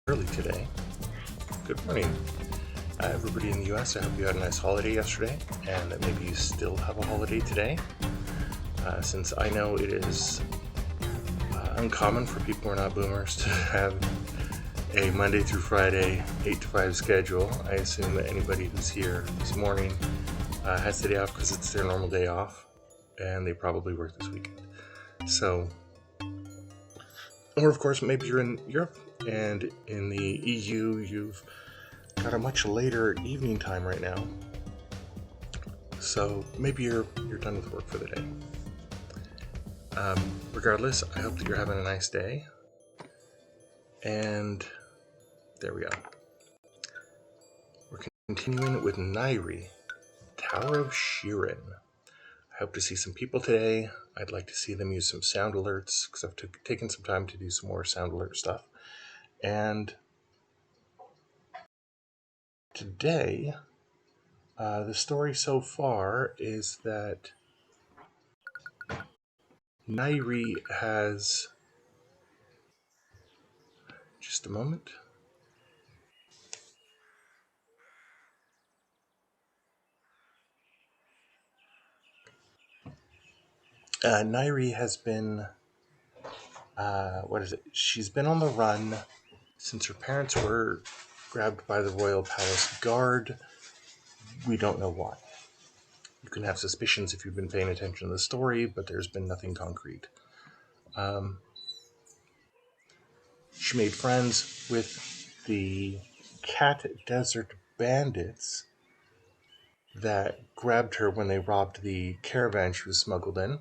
early today. Good morning, everybody in the US. I hope you had a nice holiday yesterday and that maybe you still have a holiday today. Since I know it is uncommon for people who are not boomers to have a Monday through Friday 8 to 5 schedule, I assume that anybody who's here this morning has the day off because it's their normal day off and they probably work this weekend. So, or of course, maybe you're in Europe and in the EU, you've got a much later evening time right now. So maybe you're done with work for the day. Regardless, I hope that you're having a nice day. And there we go. We're continuing with NAIRI, Tower of Shirin. I hope to see some people today. I'd like to see them use some sound alerts because I've taken some time to do some more sound alert stuff. And today, the story so far is that NAIRI has... Just a moment. NAIRI has been... She's been on the run since her parents were grabbed by the Royal Palace Guard. We don't know why. You can have suspicions if you've been paying attention to the story, but there's been nothing concrete. She made friends with the Cat Desert Bandits that grabbed her when they robbed the caravan she was smuggled in.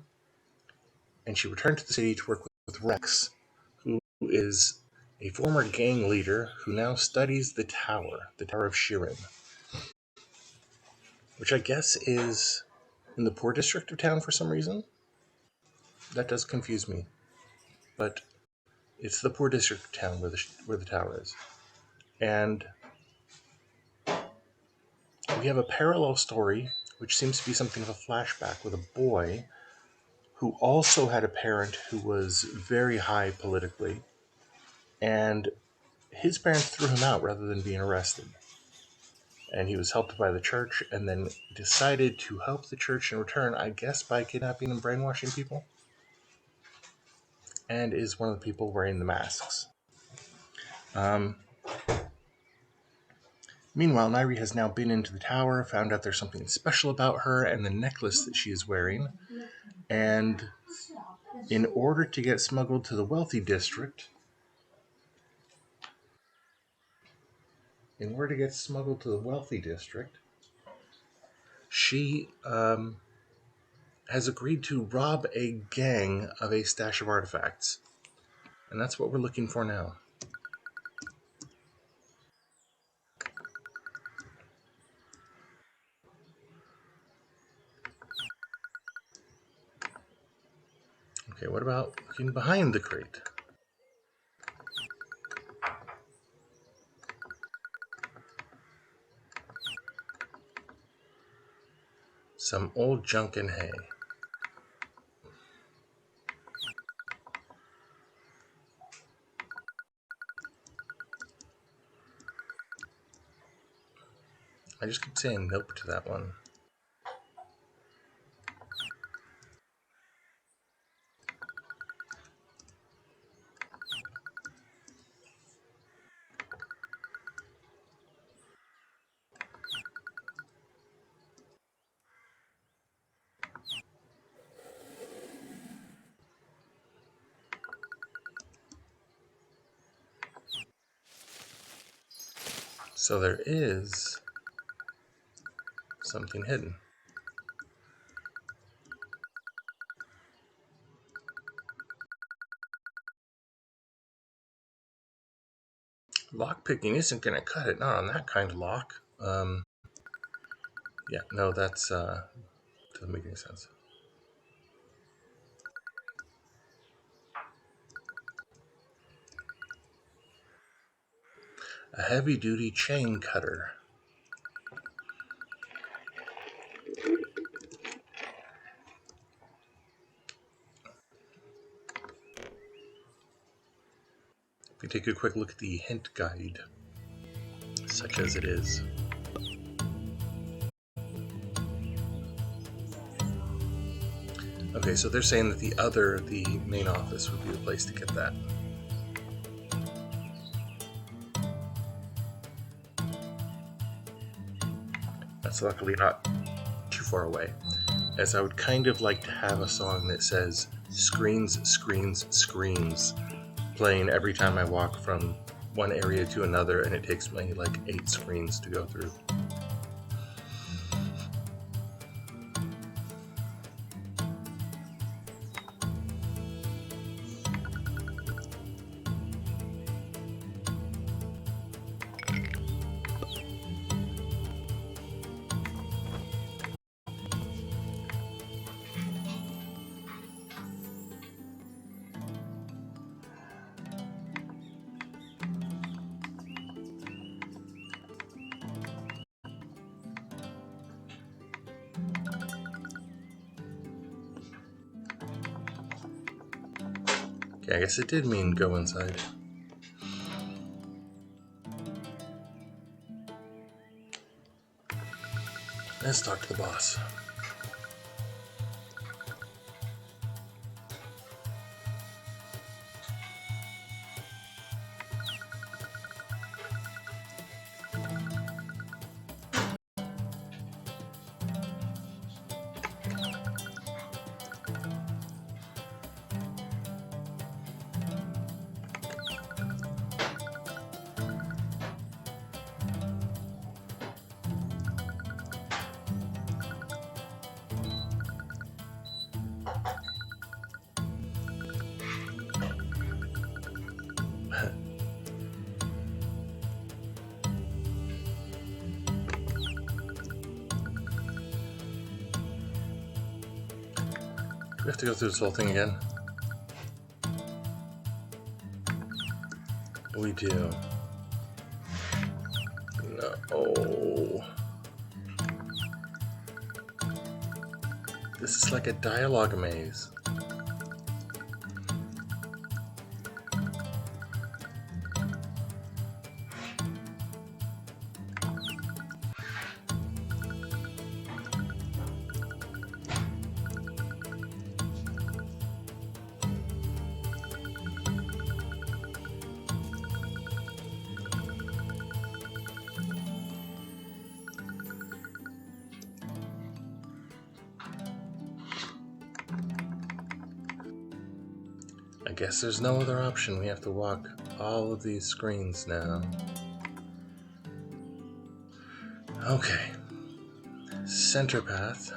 And she returned to the city to work with Rex, who is a former gang leader who now studies the Tower of Shirin, which I guess is in the poor district of town for some reason. That does confuse me, but it's the poor district of town where the tower is. And we have a parallel story, which seems to be something of a flashback, with a boy who also had a parent who was very high politically, and his parents threw him out rather than being arrested. And he was helped by the church and then decided to help the church in return, I guess, by kidnapping and brainwashing people, and is one of the people wearing the masks. Meanwhile, NAIRI has now been into the tower, found out there's something special about her and the necklace that she is wearing, and in order to get smuggled to the wealthy district, she has agreed to rob a gang of a stash of artifacts. And that's what we're looking for now. Okay, what about looking behind the crate? Some old junk and hay. I just keep saying nope to that one. So there is something hidden. Lock picking isn't going to cut it, not on that kind of lock. Yeah, no, that's doesn't make any sense. A heavy-duty chain cutter. could take a quick look at the hint guide, such as it is. Okay, so they're saying that the main office would be the place to get that. That's luckily not too far away, as I would kind of like to have a song that says screens, screens, screens, playing every time I walk from one area to another, and it takes me like 8 screens to go through. Okay, I guess it did mean go inside. Let's talk to the boss. Do we have to go through this whole thing again? We do. No. This is like a dialogue maze. I guess there's no other option. We have to walk all of these screens now. Okay. Center path.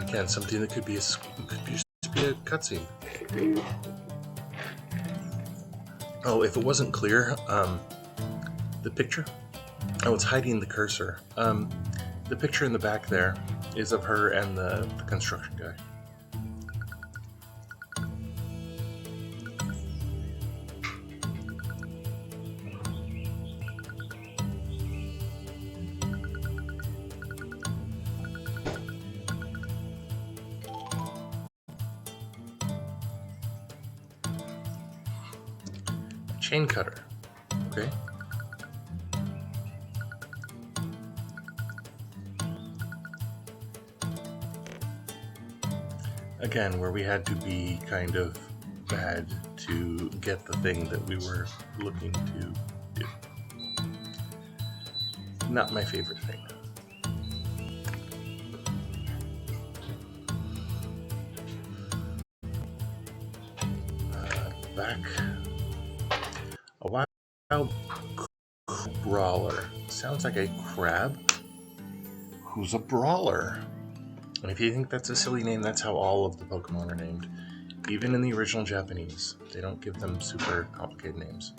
Again, something that could be just be a cutscene. Oh, if it wasn't clear, the picture. Oh, it's hiding the cursor. The picture in the back there is of her and the construction guy. Chain cutter. Okay. Again, where we had to be kind of bad to get the thing that we were looking to do. Not my favorite thing. Back. A wild brawler. Sounds like a crab who's a brawler. And if you think that's a silly name, that's how all of the Pokemon are named. Even in the original Japanese, they don't give them super complicated names.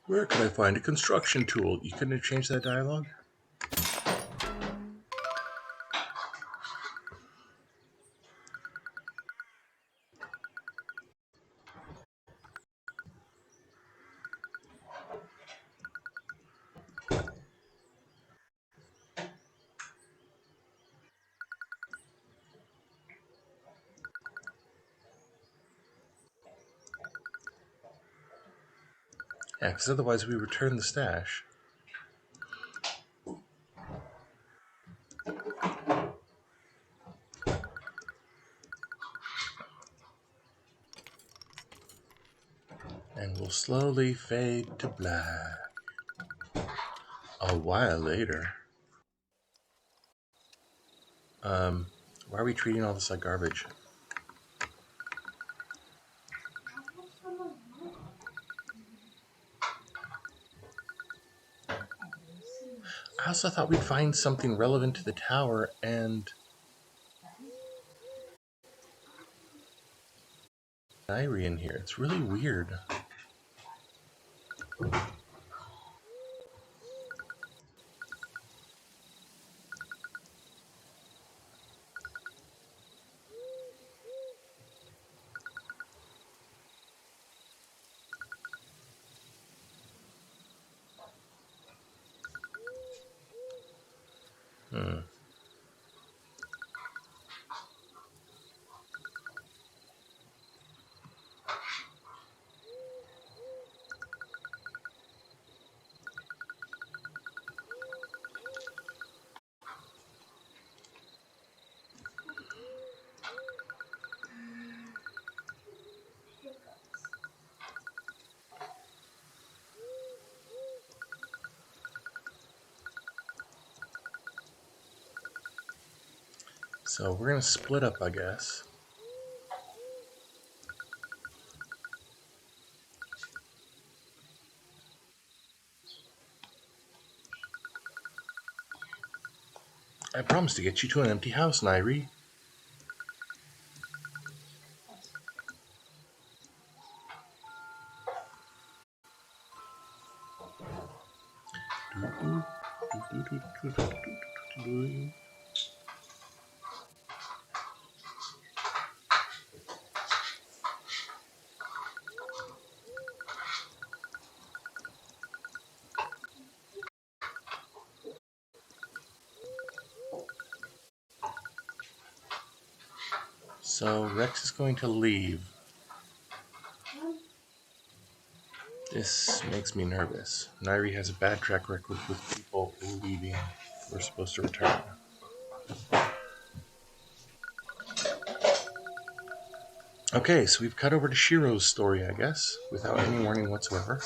Where can I find a construction tool? You couldn't have changed that dialogue? Yeah, because otherwise we return the stash. And we'll slowly fade to black. A while later. Why are we treating all this like garbage? I also thought we'd find something relevant to the tower and NAIRI in here. It's really weird. So we're going to split up, I guess. I promised to get you to an empty house, NAIRI. So Rex is going to leave. This makes me nervous. NAIRI has a bad track record with people leaving. We're supposed to return. Okay, so we've cut over to Shiro's story, I guess, without any warning whatsoever.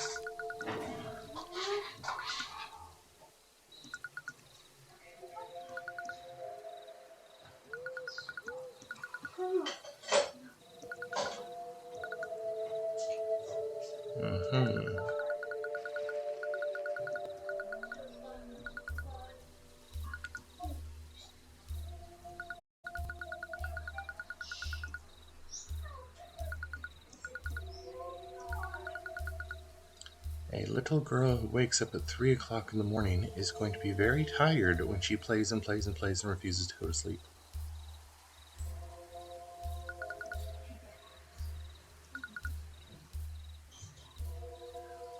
A little girl who wakes up at 3 o'clock in the morning is going to be very tired when she plays and plays and plays and refuses to go to sleep.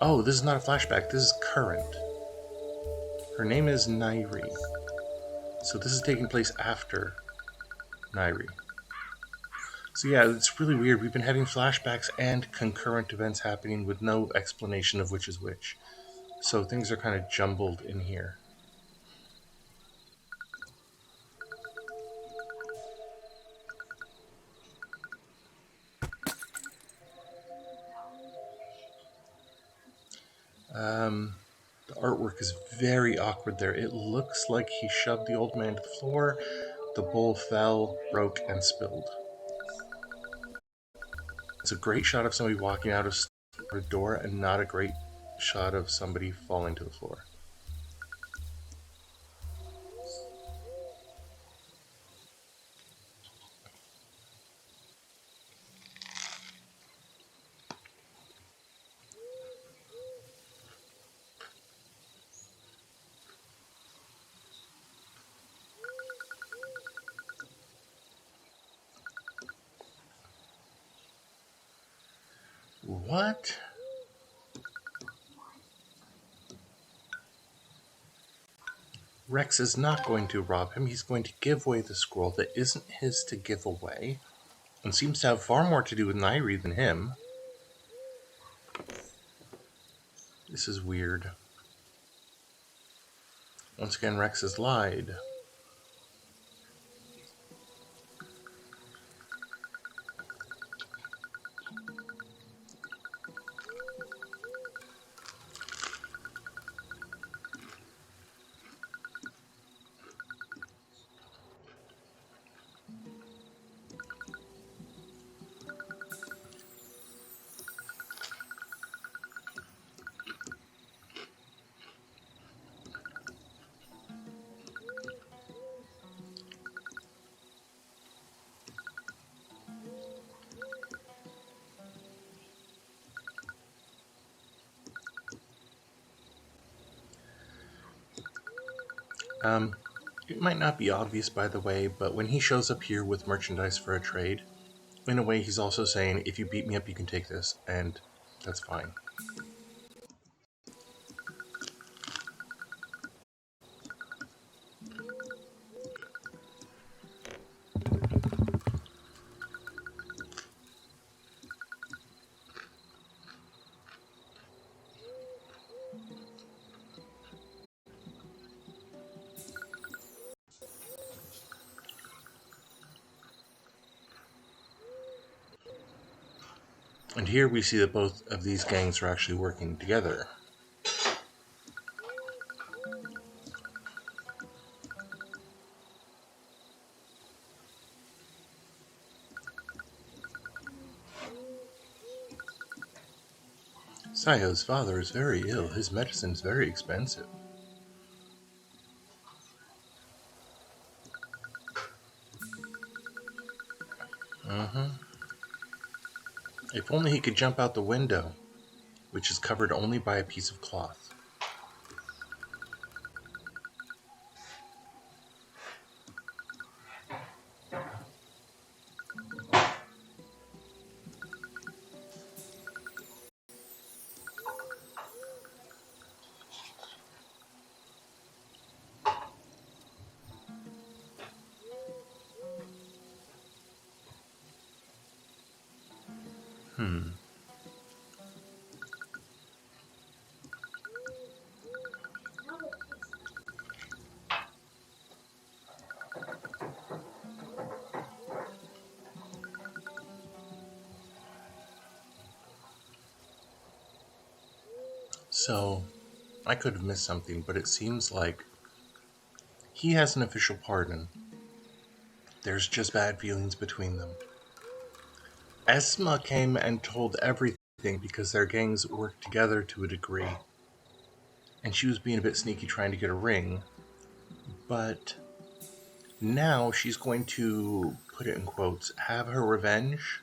Oh, this is not a flashback. This is current. Her name is NAIRI. So this is taking place after NAIRI. So yeah, it's really weird. We've been having flashbacks and concurrent events happening with no explanation of which is which. So things are kind of jumbled in here. The artwork is very awkward there. It looks like he shoved the old man to the floor. The bowl fell, broke, and spilled. It's a great shot of somebody walking out of a door and not a great shot of somebody falling to the floor. What? Rex is not going to rob him. He's going to give away the scroll that isn't his to give away, and seems to have far more to do with NAIRI than him. This is weird. Once again, Rex has lied. It might not be obvious, by the way, but when he shows up here with merchandise for a trade, in a way he's also saying, if you beat me up, you can take this, and that's fine. And here we see that both of these gangs are actually working together. Sayo's father is very ill. His medicine's very expensive. If only he could jump out the window, which is covered only by a piece of cloth. So, I could have missed something, but it seems like he has an official pardon. There's just bad feelings between them. Esma came and told everything because their gangs work together to a degree. And she was being a bit sneaky trying to get a ring. But now she's going to, put it in quotes, have her revenge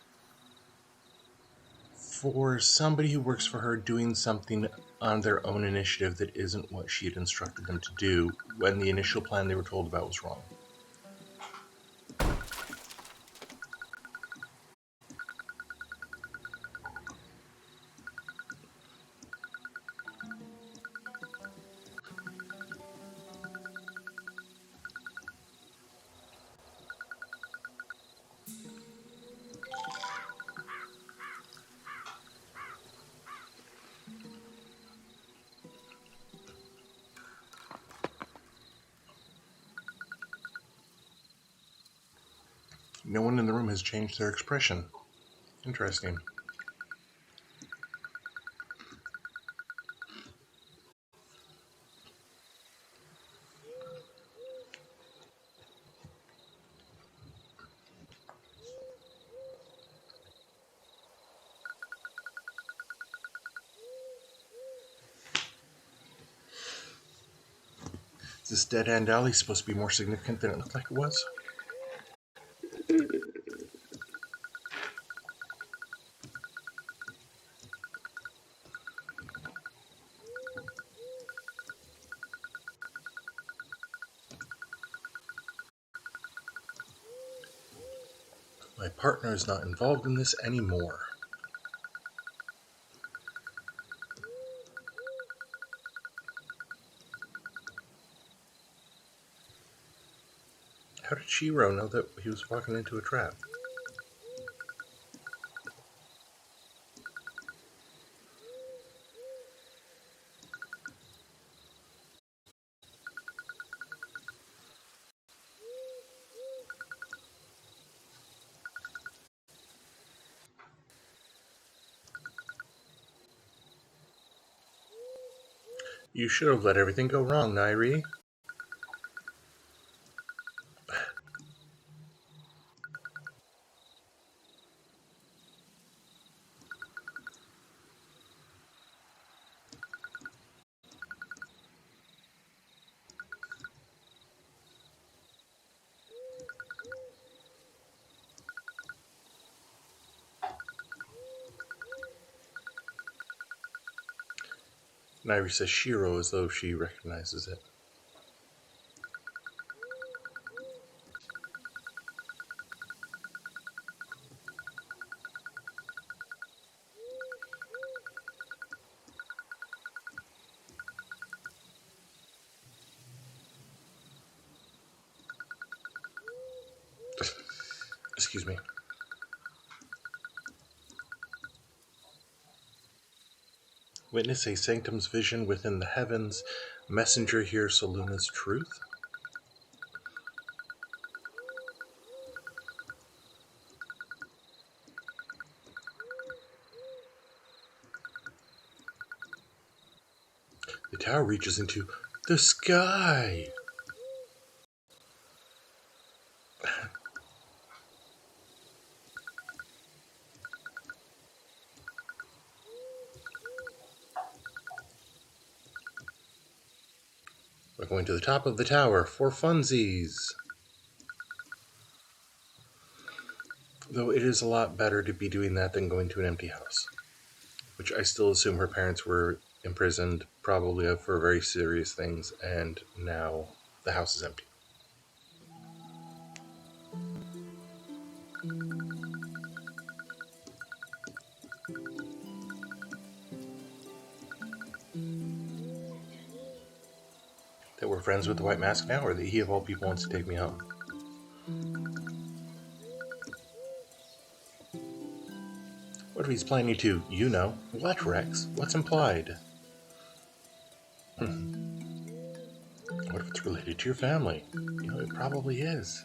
for somebody who works for her doing something on their own initiative that isn't what she had instructed them to do when the initial plan they were told about was wrong. No one in the room has changed their expression. Interesting. Is this dead-end alley supposed to be more significant than it looked like it was? My partner is not involved in this anymore. How did Shiro know that he was walking into a trap? You should have let everything go wrong, NAIRI. NAIRI says Shiro as though she recognizes it. Excuse me. Witness a sanctum's vision within the heavens. Messenger hears Soluna's truth. The tower reaches into the sky. We're going to the top of the tower for funsies. Though it is a lot better to be doing that than going to an empty house. Which I still assume her parents were imprisoned, probably for very serious things, and now the house is empty. That we're friends with the White Mask now, or that he of all people wants to take me home? What if he's planning to, you know? What, Rex? What's implied? What if it's related to your family? You know, it probably is.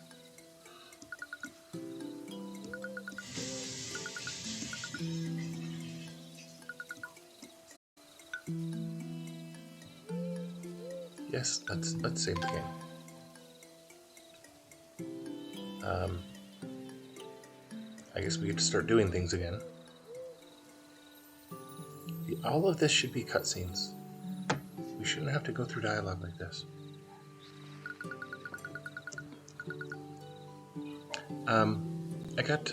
Yes, let's save the game. I guess we get to start doing things again. All of this should be cutscenes. We shouldn't have to go through dialogue like this. I got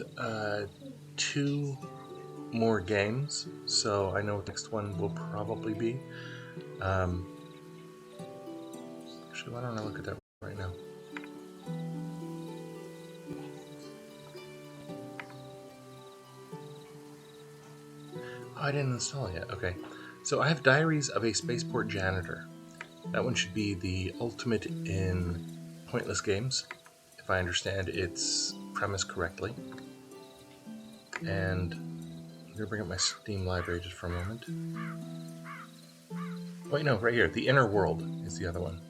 2 more games, so I know what the next one will probably be. Actually, why don't I look at that right now? Oh, I didn't install it yet. Okay. So I have Diaries of a Spaceport Janitor. That one should be the ultimate in pointless games, if I understand its premise correctly. And I'm going to bring up my Steam library just for a moment. Wait, no, right here. The Inner World is the other one.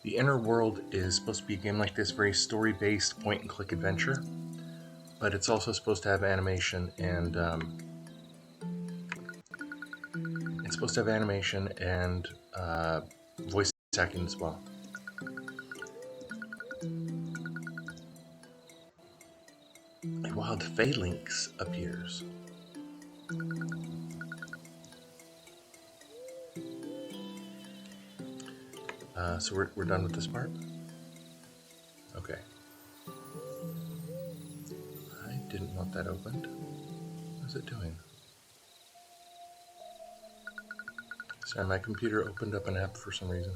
The Inner World is supposed to be a game like this, very story-based point-and-click adventure, but it's also supposed to have animation and voice acting as well. A wild phalanx appears. So we're done with this part? Okay. I didn't want that opened. What is it doing? Sorry, my computer opened up an app for some reason.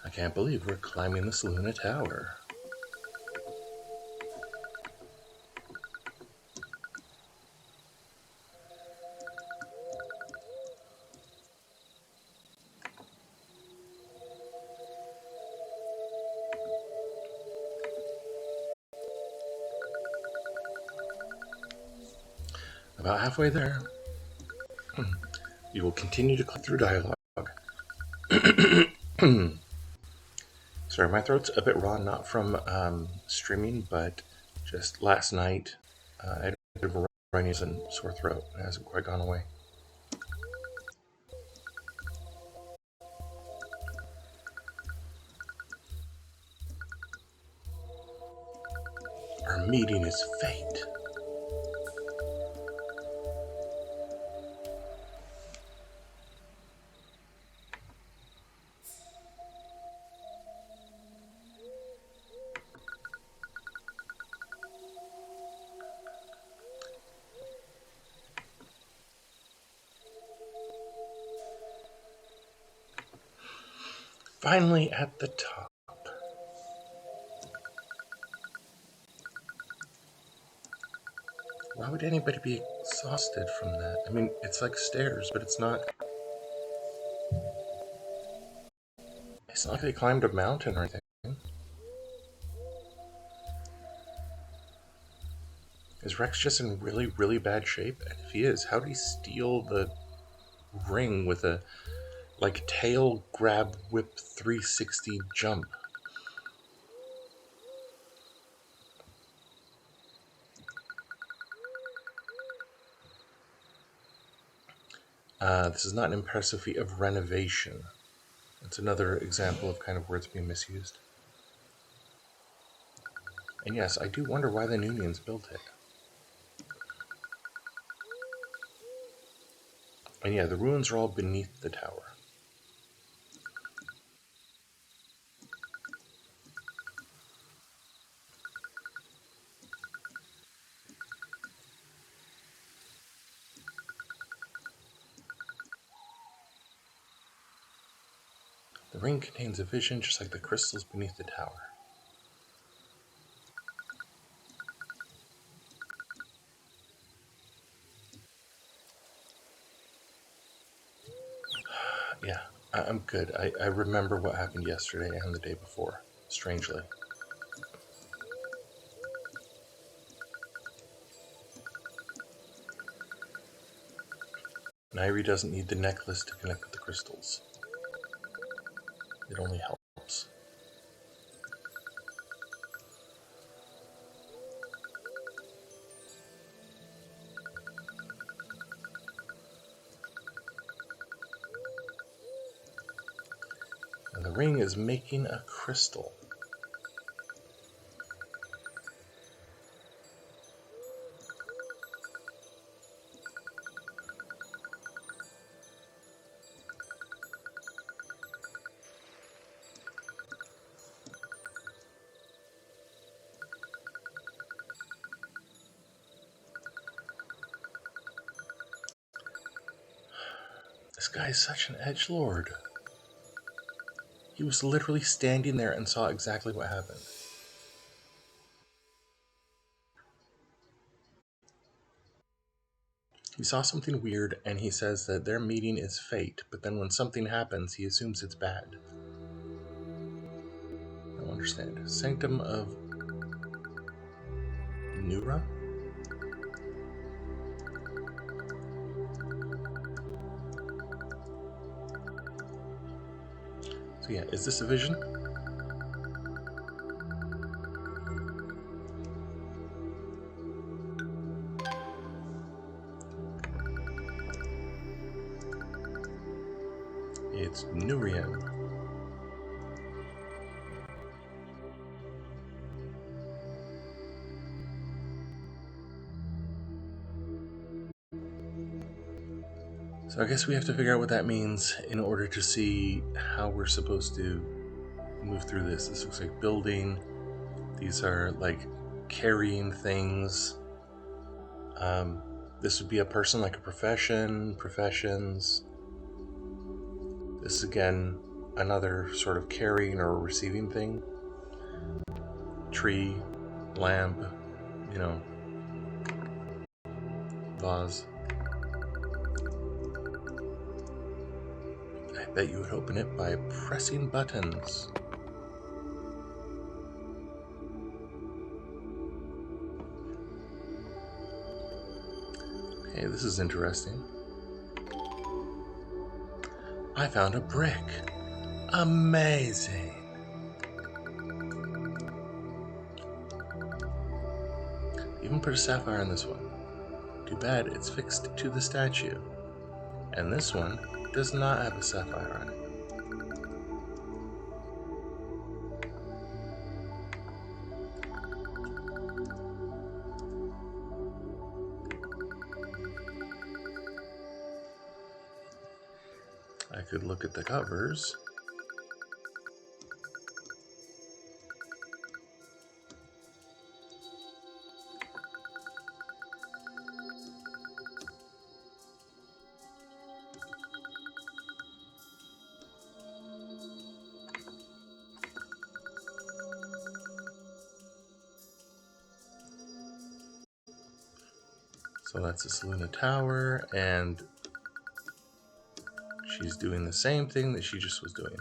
I can't believe we're climbing the Saluna Tower. About halfway there. You will continue to click through dialogue. Sorry, my throat's a bit raw, not from streaming, but just last night I had a bit of a runny and sore throat. It hasn't quite gone away. Our meeting is fate. Finally at the top. Why would anybody be exhausted from that? I mean, it's like stairs, but it's not. It's not like they climbed a mountain or anything. Is Rex just in really, really bad shape? And if he is, how did he steal the ring with a tail grab whip 360 jump? This is not an impressive feat of renovation. It's another example of kind of words being misused. And yes, I do wonder why the Noonians built it. And yeah, the ruins are all beneath the tower. The ring contains a vision just like the crystals beneath the tower. Yeah, I'm good. I remember what happened yesterday and the day before, strangely. NAIRI doesn't need the necklace to connect with the crystals. It only helps. And the ring is making a crystal. This guy is such an edgelord. He was literally standing there and saw exactly what happened. He saw something weird and he says that their meeting is fate, but then when something happens, he assumes it's bad. I don't understand. Sanctum of Nura? So yeah, is this a vision? It's Nurian. So I guess we have to figure out what that means in order to see how we're supposed to move through this. This looks like building. These are like carrying things. This would be a person, like a profession, professions. This is again another sort of carrying or receiving thing. Tree, lamp, vase. I bet you would open it by pressing buttons. Hey, this is interesting. I found a brick. Amazing. Even put a sapphire on this one. Too bad it's fixed to the statue. And this one does not have a sapphire on it. I could look at the covers. So that's the Selena Tower, and she's doing the same thing that she just was doing.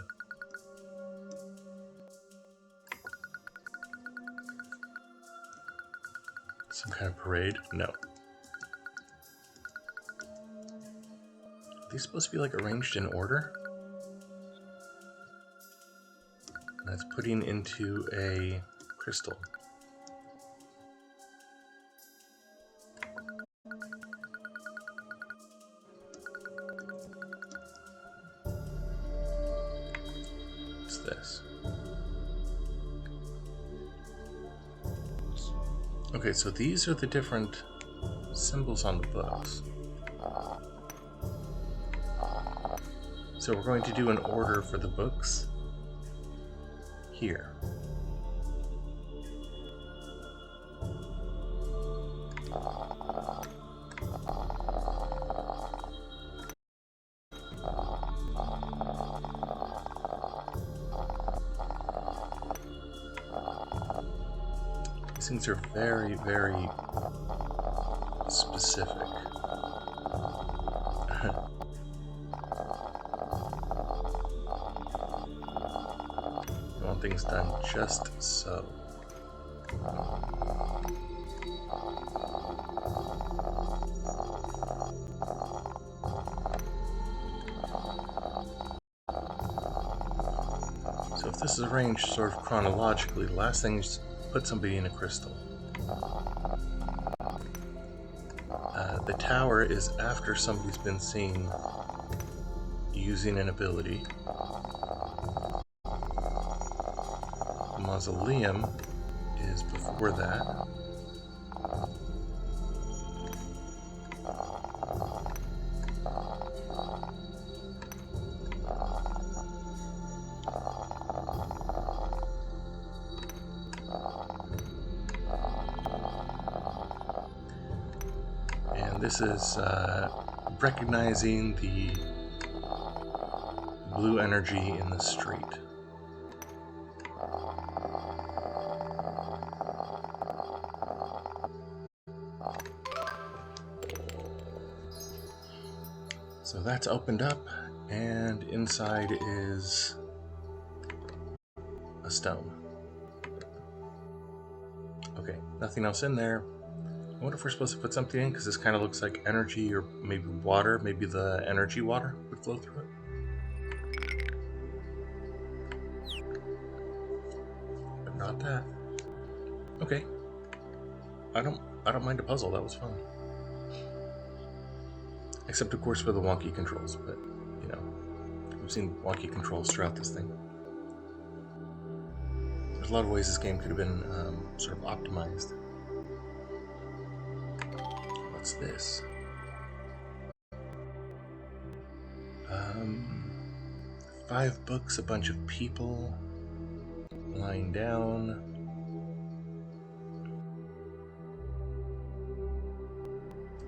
Some kind of parade? No. Are these supposed to be like arranged in order? That's putting into a crystal. What's this? Okay, so these are the different symbols on the books. So we're going to do an order for the books here. These things are very, very specific. You want things done just so. So if this is arranged sort of chronologically, the last thing is put somebody in a crystal. The tower is after somebody's been seen using an ability. The mausoleum is before that. This is recognizing the blue energy in the street. So that's opened up, and inside is a stone. Okay, nothing else in there. I wonder if we're supposed to put something in, because this kind of looks like energy or maybe water. Maybe the energy water would flow through it. But not that. Okay. I don't mind a puzzle. That was fun. Except of course for the wonky controls, but you know, we've seen wonky controls throughout this thing. There's a lot of ways this game could have been sort of optimized. What's this? 5 books, a bunch of people lying down.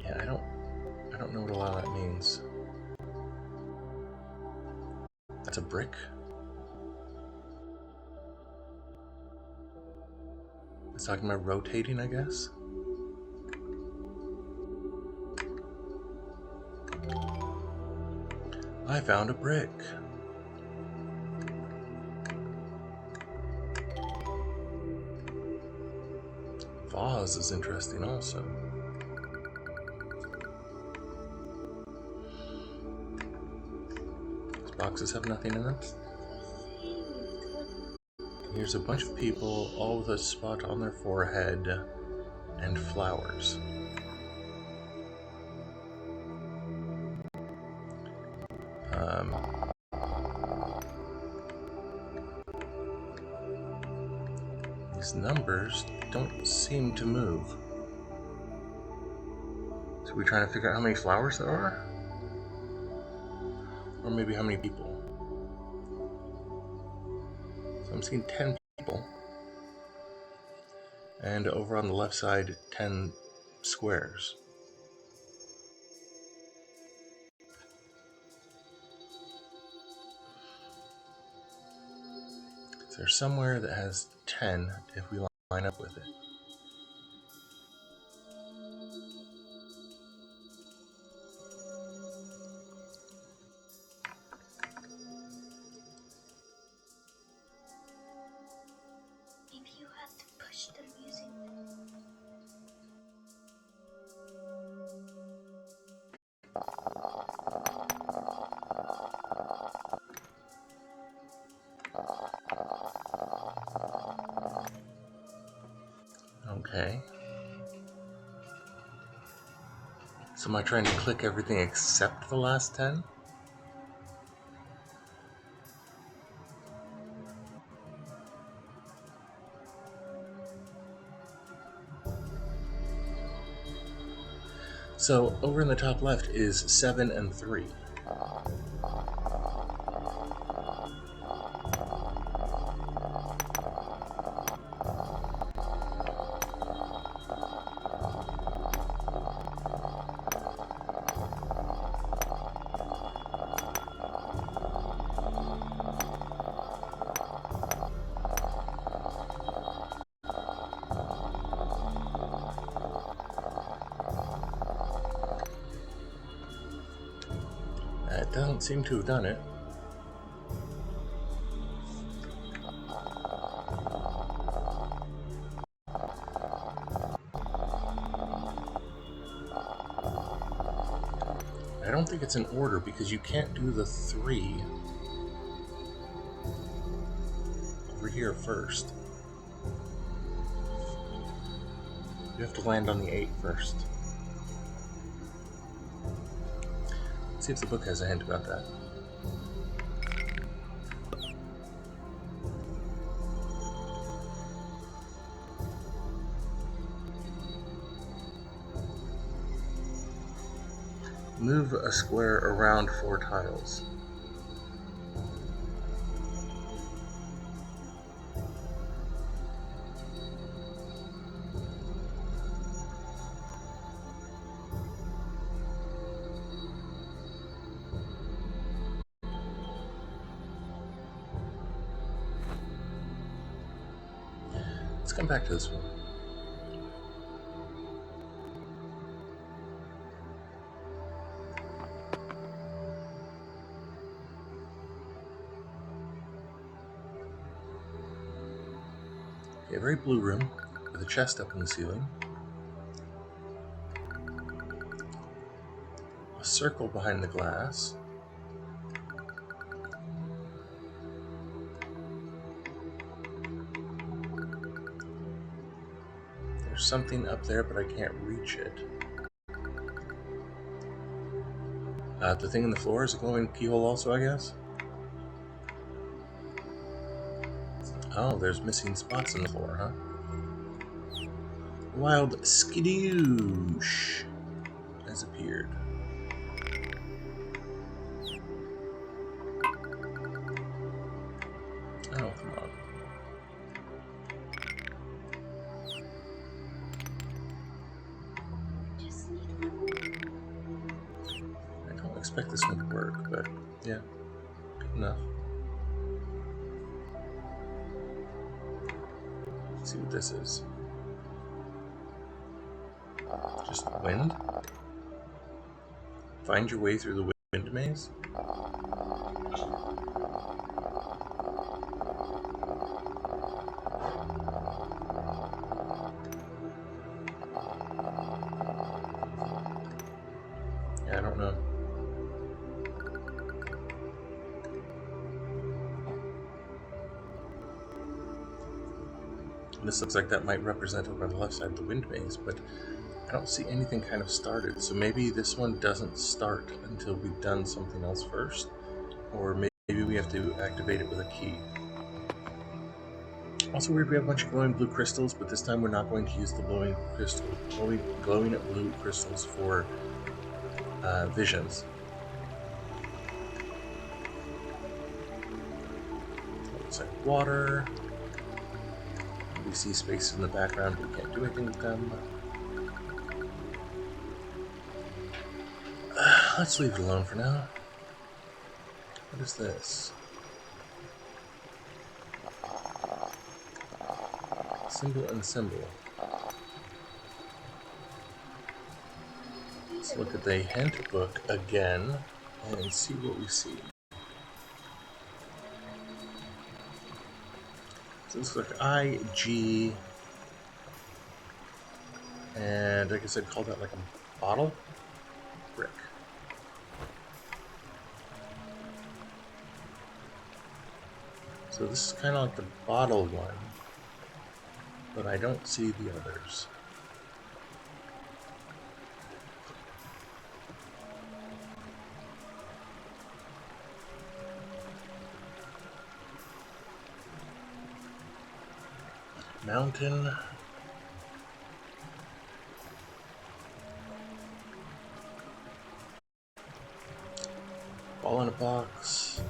Yeah, I don't know what a lot of that means. That's a brick. It's talking about rotating, I guess. I found a brick. Vase is interesting also. Boxes have nothing in them. Here's a bunch of people, all with a spot on their forehead and flowers. These numbers don't seem to move. So we're trying to figure out how many flowers there are? Or maybe how many people? So I'm seeing 10 people. And over on the left side, 10 squares. Is there somewhere that has 10 if we line up with it? Maybe you have to push the music. Okay. So am I trying to click everything except the last 10? So over in the top left is 7 and 3. It doesn't seem to have done it. I don't think it's in order because you can't do the 3 over here first. You have to land on the 8 first. Let's see if the book has a hint about that. Move a square around 4 tiles. Let's come back to this one. Okay, a very blue room with a chest up in the ceiling. A circle behind the glass. There's something up there, but I can't reach it. The thing in the floor is a glowing keyhole also, I guess? Oh, there's missing spots in the floor, huh? Wild skidoosh has appeared. Oh, come on. I don't expect this one to work, but yeah, good enough. Let's see what this is. Just wind? Find your way through the wind maze? Yeah, I don't know. And this looks like that might represent over on the left side of the wind maze, but I don't see anything kind of started. So maybe this one doesn't start until we've done something else first, or maybe we have to activate it with a key. Also weird, we have a bunch of glowing blue crystals, but this time we're not going to use the glowing blue crystals for visions. Looks like water. We see spaces in the background, but we can't do anything with them. Let's leave it alone for now. What is this? Symbol and symbol. Let's look at the hint book again and see what we see. So this looks like I, G, and I guess I'd call that like a bottle? Brick. So this is kind of like the bottle one, but I don't see the others. Mountain. Ball in a box.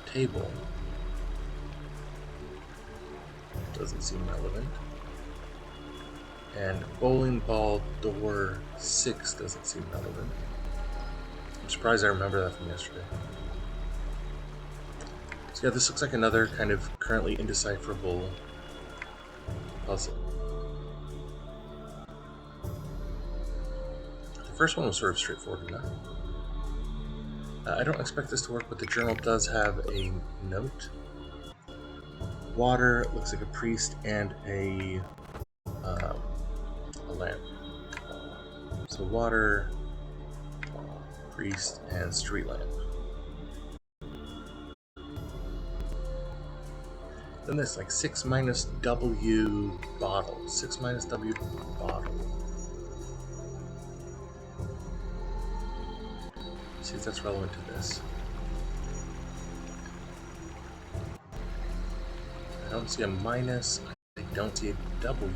Table. Doesn't seem relevant. And bowling ball door 6 doesn't seem relevant. I'm surprised I remember that from yesterday. So yeah, this looks like another kind of currently indecipherable puzzle. The first one was sort of straightforward enough. I don't expect this to work, but the journal does have a note. Water, looks like a priest, and a lamp. So water, priest, and street lamp. Then there's like 6 minus W bottle. 6 minus W bottle. See if that's relevant to this. I don't see a minus. I don't see a W.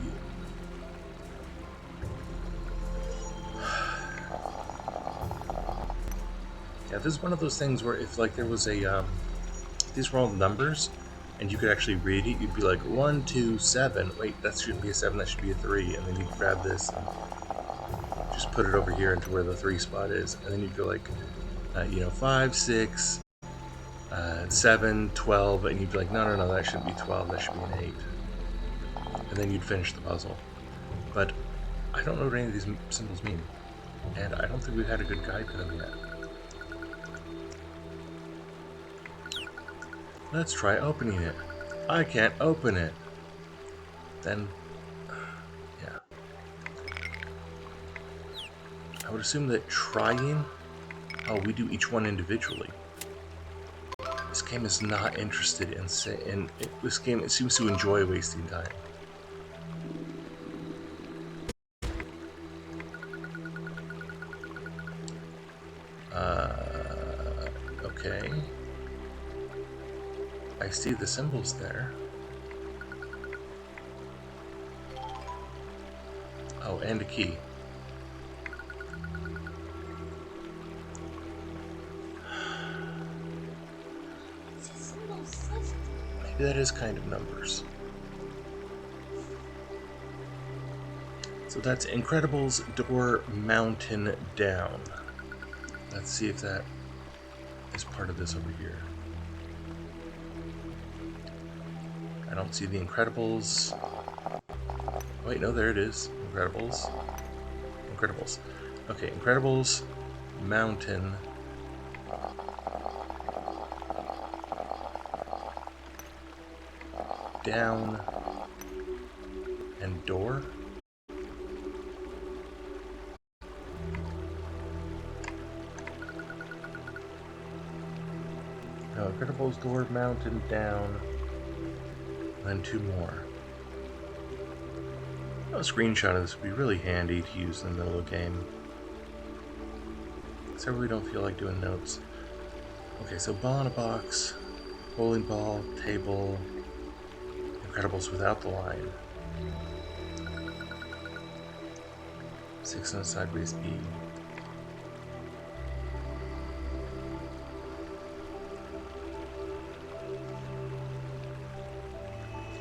Yeah, this is one of those things where if like there was a these were all numbers and you could actually read it, you'd be like 1, 2, 7. Wait, that shouldn't be a 7. That should be a 3. And then you'd grab this and just put it over here into where the 3 spot is, and then you'd go like 5, 6, 7, 12, and you'd be like, no, that shouldn't be 12, that should be an 8. And then you'd finish the puzzle. But I don't know what any of these symbols mean, and I don't think we've had a good guide for them yet. Let's try opening it. I can't open it. Then, yeah. I would assume that trying... Oh, we do each one individually. This game is not interested in this game. It seems to enjoy wasting time. Okay. I see the symbols there. Oh, and a key. Maybe that is kind of numbers. So that's Incredibles door mountain down. Let's see if that is part of this over here. I don't see the Incredibles. Wait, no, there it is. Incredibles. Incredibles. Okay, Incredibles, mountain. Down. And door. No, Incredibles, door, mountain, down. And then 2 more. A screenshot of this would be really handy to use in the middle of the game. So we don't feel like doing notes. Okay, so ball in a box, bowling ball, table, Incredibles without the line. 6 on a sideways B.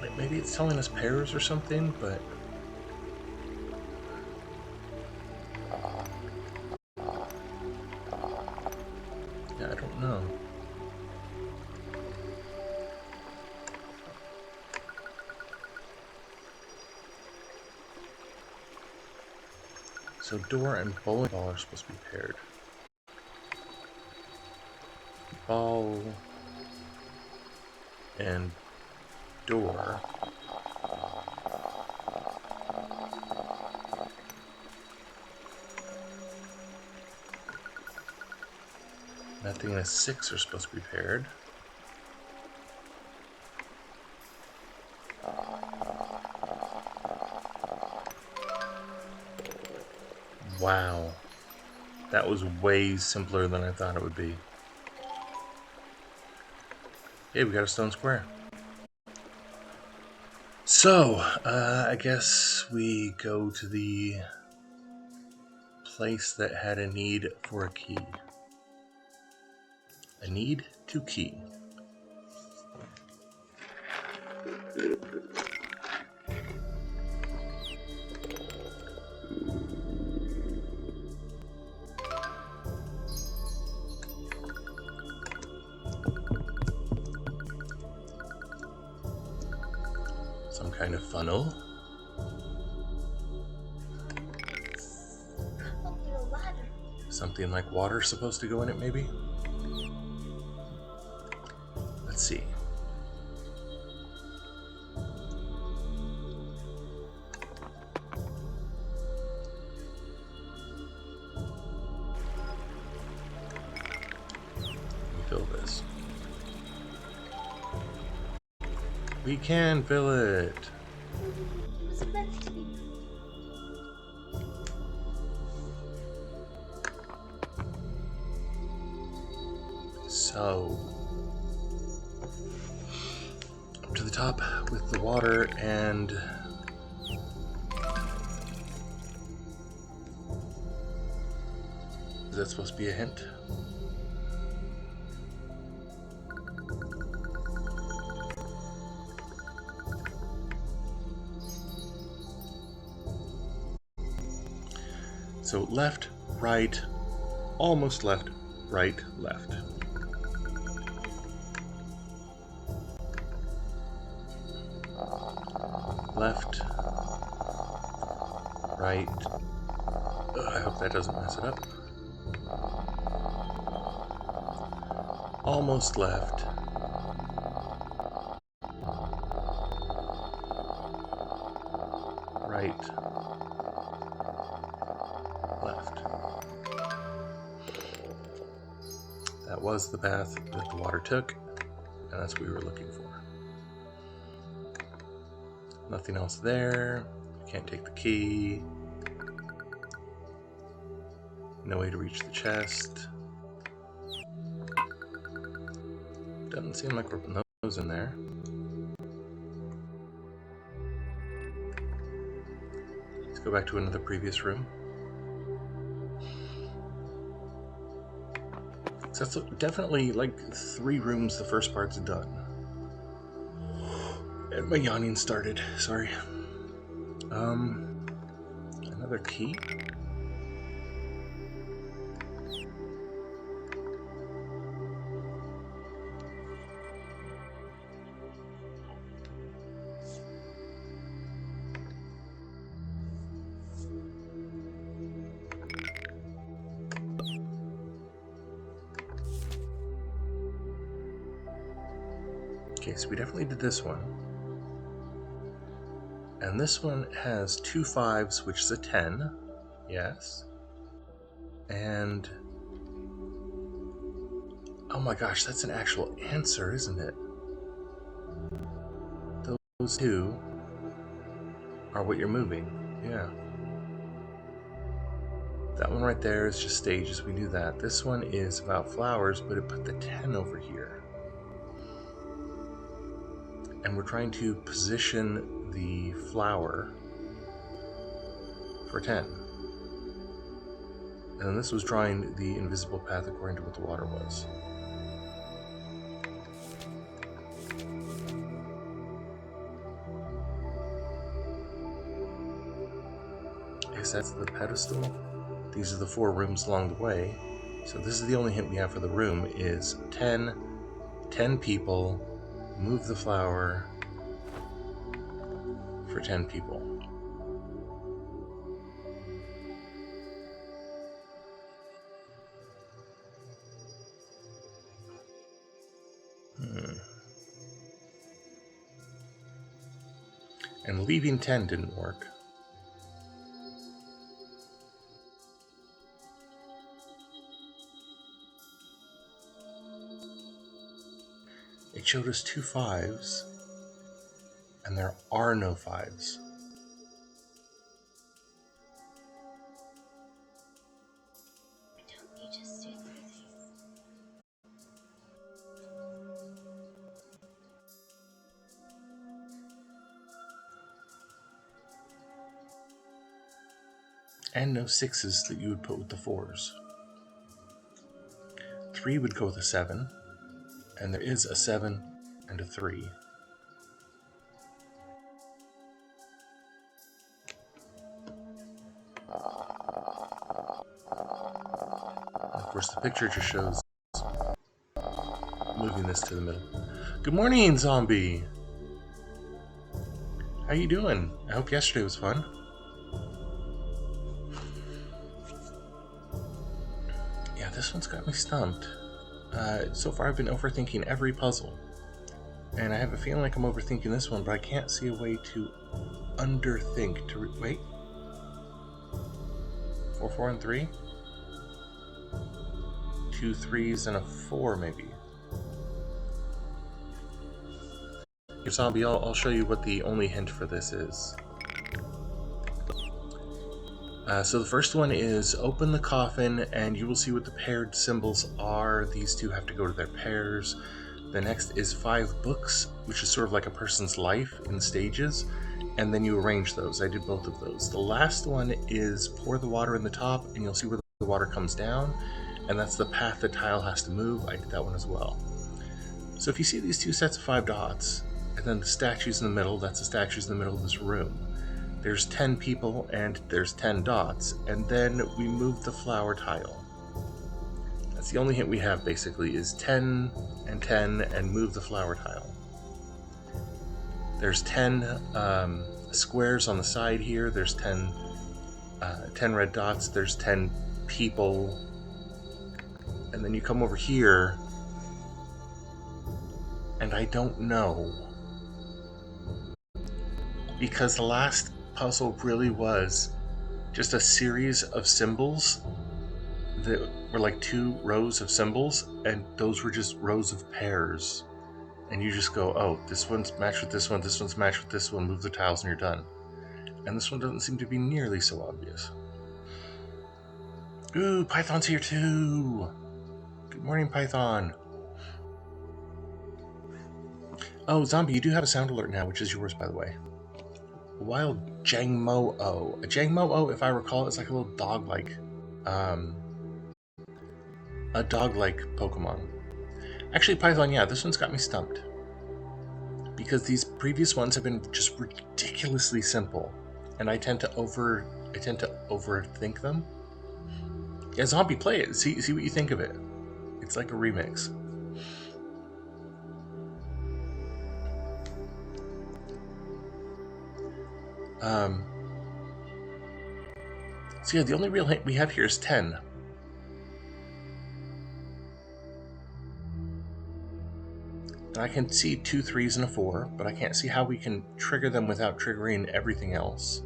Like maybe it's telling us pairs or something, but yeah, I don't know. So door and bowling ball are supposed to be paired. Ball and door. Nothing and a 6 are supposed to be paired. Wow. That was way simpler than I thought it would be. Hey, we got a stone square. So, I guess we go to the place that had a need for a key. A need to key. Some kind of funnel. Something like water supposed to go in it, maybe? Let's see. Let me fill this. We can fill it! It was meant to be. So, up to the top with the water, and is that supposed to be a hint? So left, right, almost left, right, left. Left, right. I hope that doesn't mess it up. Almost left. Right. Left. That was the path that the water took, and that's what we were looking for. Nothing else there. Can't take the key. No way to reach the chest. Doesn't seem like we're putting those in there. Let's go back to another previous room. So that's definitely like 3 rooms. The first part's done. And my yawning started. Sorry. Another key. Okay, so we definitely did this one. And this one has 2 5s, which is a 10. Yes. And oh my gosh, that's an actual answer, isn't it? two are what you're moving. Yeah. That one right there is just stages. We knew that. This one is about flowers, but it put the 10 over here. And we're trying to position the flower for 10. And then this was drawing the invisible path according to what the water was. Is that the pedestal? These are the 4 rooms along the way. So this is the only hint we have for the room is 10 people, move the flower for 10 people. And leaving 10 didn't work. It showed us 2 5s, and there are no 5s. Don't you just do 3s? And no 6s that you would put with the 4s. 3 would go with a 7, and there is a 7 and a 3. Of course, the picture just shows moving this to the middle. Good morning, zombie! How you doing? I hope yesterday was fun. Yeah, this one's got me stumped. So far I've been overthinking every puzzle. And I have a feeling like I'm overthinking this one, but I can't see a way to underthink. Wait. 4, 4, and 3? 2 3s and a 4, maybe. Here, zombie, I'll show you what the only hint for this is. So the first one is open the coffin and you will see what the paired symbols are. These two have to go to their pairs. The next is 5 books, which is sort of like a person's life in stages, and then you arrange those. I did both of those. The last one is pour the water in the top and you'll see where the water comes down, and that's the path the tile has to move. I did that one as well. So if you see these 2 sets of 5 dots, and then the statues in the middle, that's the statues in the middle of this room. There's 10 people and there's 10 dots, and then we move the flower tile. That's the only hint we have, basically, is 10 and move the flower tile. There's 10 squares on the side here, there's 10 red dots, there's 10 people, and then you come over here, and I don't know. Because the last puzzle really was just a series of symbols that were like 2 rows of symbols, and those were just rows of pairs. And you just go, oh, this one's matched with this one's matched with this one, move the tiles and you're done. And this one doesn't seem to be nearly so obvious. Ooh, Python's here too! Good morning, Python. Oh, zombie, you do have a sound alert now, which is yours, by the way. A wild Jangmo-O. A Jangmo-O, if I recall, is like a little dog-like, Pokemon. Actually, Python, yeah, this one's got me stumped. Because these previous ones have been just ridiculously simple, and I tend to overthink them. Yeah, zombie, play it. See what you think of it. It's like a remix. So yeah, the only real hint we have here is 10. And I can see 2 3s and a 4, but I can't see how we can trigger them without triggering everything else.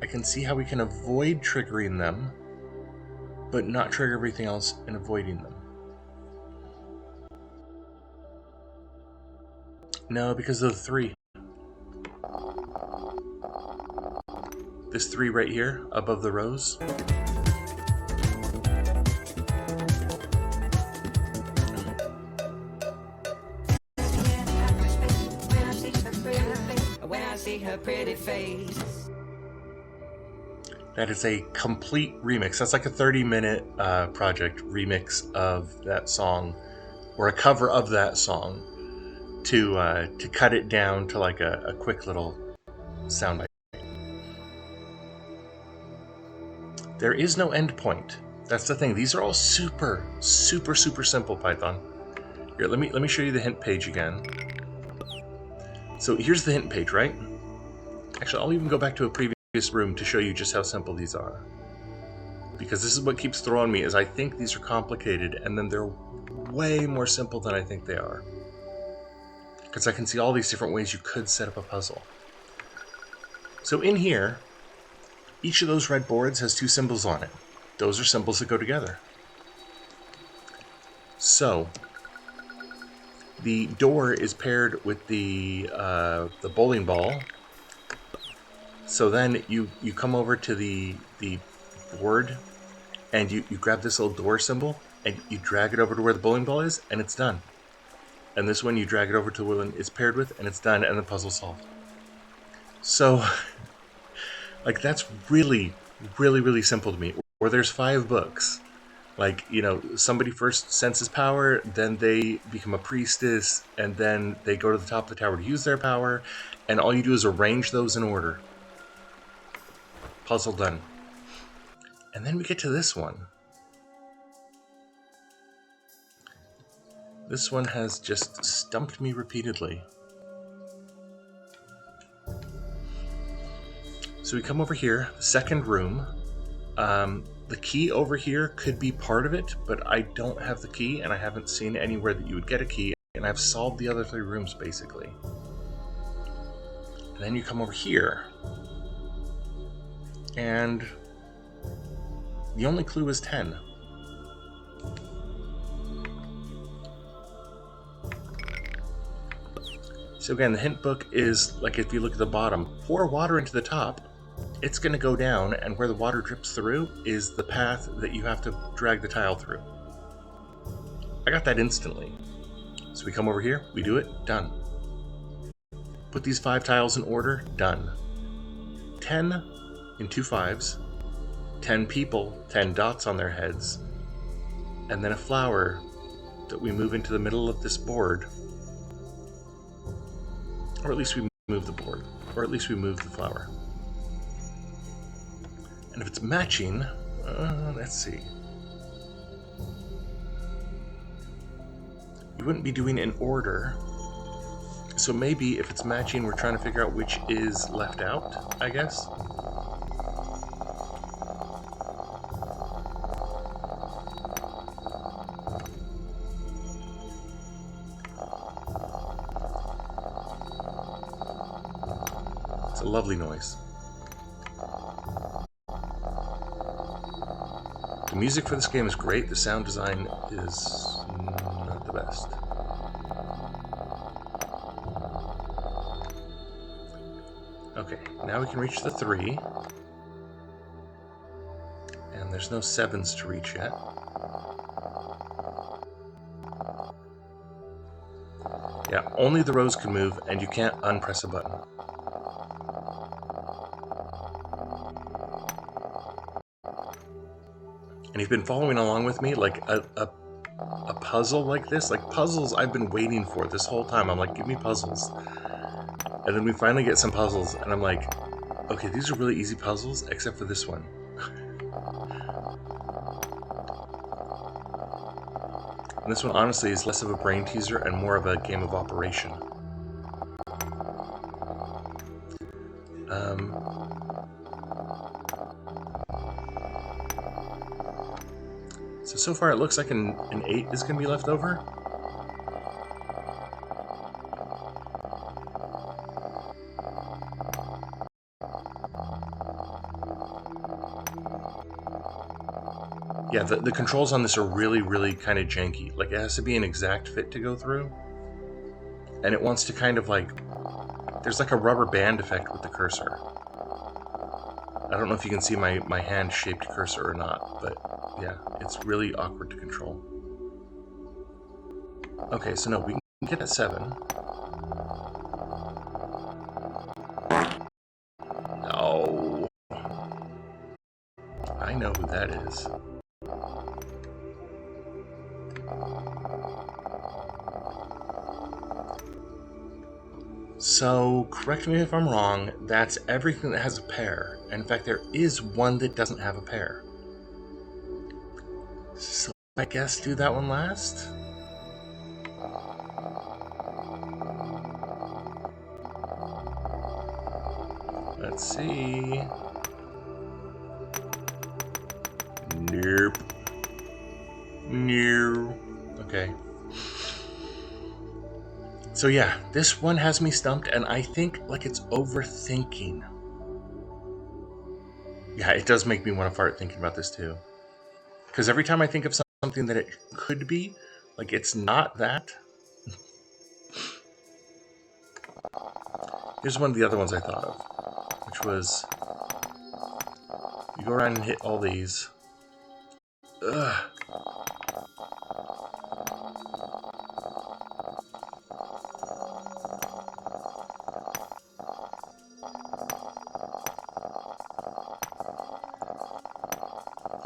I can see how we can avoid triggering them, but not trigger everything else and avoiding them. No, because of the 3. This 3 right here above the rows. That is a complete remix. That's like a 30-minute project remix of that song, or a cover of that song, to cut it down to like a quick little soundbite. There is no end point. That's the thing. These are all super, super, super simple, Python. Here, let me show you the hint page again. So here's the hint page, right? Actually, I'll even go back to a previous room to show you just how simple these are. Because this is what keeps throwing me, is I think these are complicated, and then they're way more simple than I think they are. Because I can see all these different ways you could set up a puzzle. So in here, each of those red boards has 2 symbols on it. Those are symbols that go together. So the door is paired with the bowling ball. So then you come over to the board, and you grab this little door symbol, and you drag it over to where the bowling ball is, and it's done. And this one you drag it over to the one it's paired with, and it's done, and the puzzle's solved. So, like, that's really, really, really simple to me. Or there's 5 books. Like, you know, somebody first senses power, then they become a priestess, and then they go to the top of the tower to use their power, and all you do is arrange those in order. Puzzle done. And then we get to this one. This one has just stumped me repeatedly. So we come over here, second room. The key over here could be part of it, but I don't have the key, and I haven't seen anywhere that you would get a key, and I've solved the other 3 rooms, basically. And then you come over here, and the only clue is 10. So again, the hint book is, like, if you look at the bottom, pour water into the top, it's going to go down, and where the water drips through is the path that you have to drag the tile through. I got that instantly. So we come over here, we do it, done. Put these 5 tiles in order, done. 10 in 2 5s, 10 people, 10 dots on their heads, and then a flower that we move into the middle of this board. Or at least we move the board, or at least we move the flower. And if it's matching, let's see. You wouldn't be doing in order. So maybe if it's matching, we're trying to figure out which is left out, I guess. It's a lovely noise. The music for this game is great. The sound design is not the best. Okay, now we can reach the 3. And there's no 7s to reach yet. Yeah, only the rows can move, and you can't unpress a button. And you've been following along with me, like a puzzle like this, like puzzles I've been waiting for this whole time. I'm like, give me puzzles. And then we finally get some puzzles, and I'm like, okay, these are really easy puzzles, except for this one. And this one, honestly, is less of a brain teaser and more of a game of operation. So far it looks like an 8 is going to be left over. Yeah, the controls on this are really, really kind of janky. Like, it has to be an exact fit to go through. And it wants to kind of like... There's like a rubber band effect with the cursor. don't know if you can see my hand-shaped cursor or not, but yeah, it's really awkward to control. Okay, so no, we can get a 7. No. I know who that is. So, correct me if I'm wrong, that's everything that has a pair. And in fact, there is one that doesn't have a pair. So, I guess do that one last? Let's see. Nope. No. Okay. So yeah, this one has me stumped, and I think like it's overthinking. Yeah, it does make me want to fart thinking about this too. Because every time I think of something that it could be, like it's not that. Here's one of the other ones I thought of, which was you go around and hit all these. Ugh.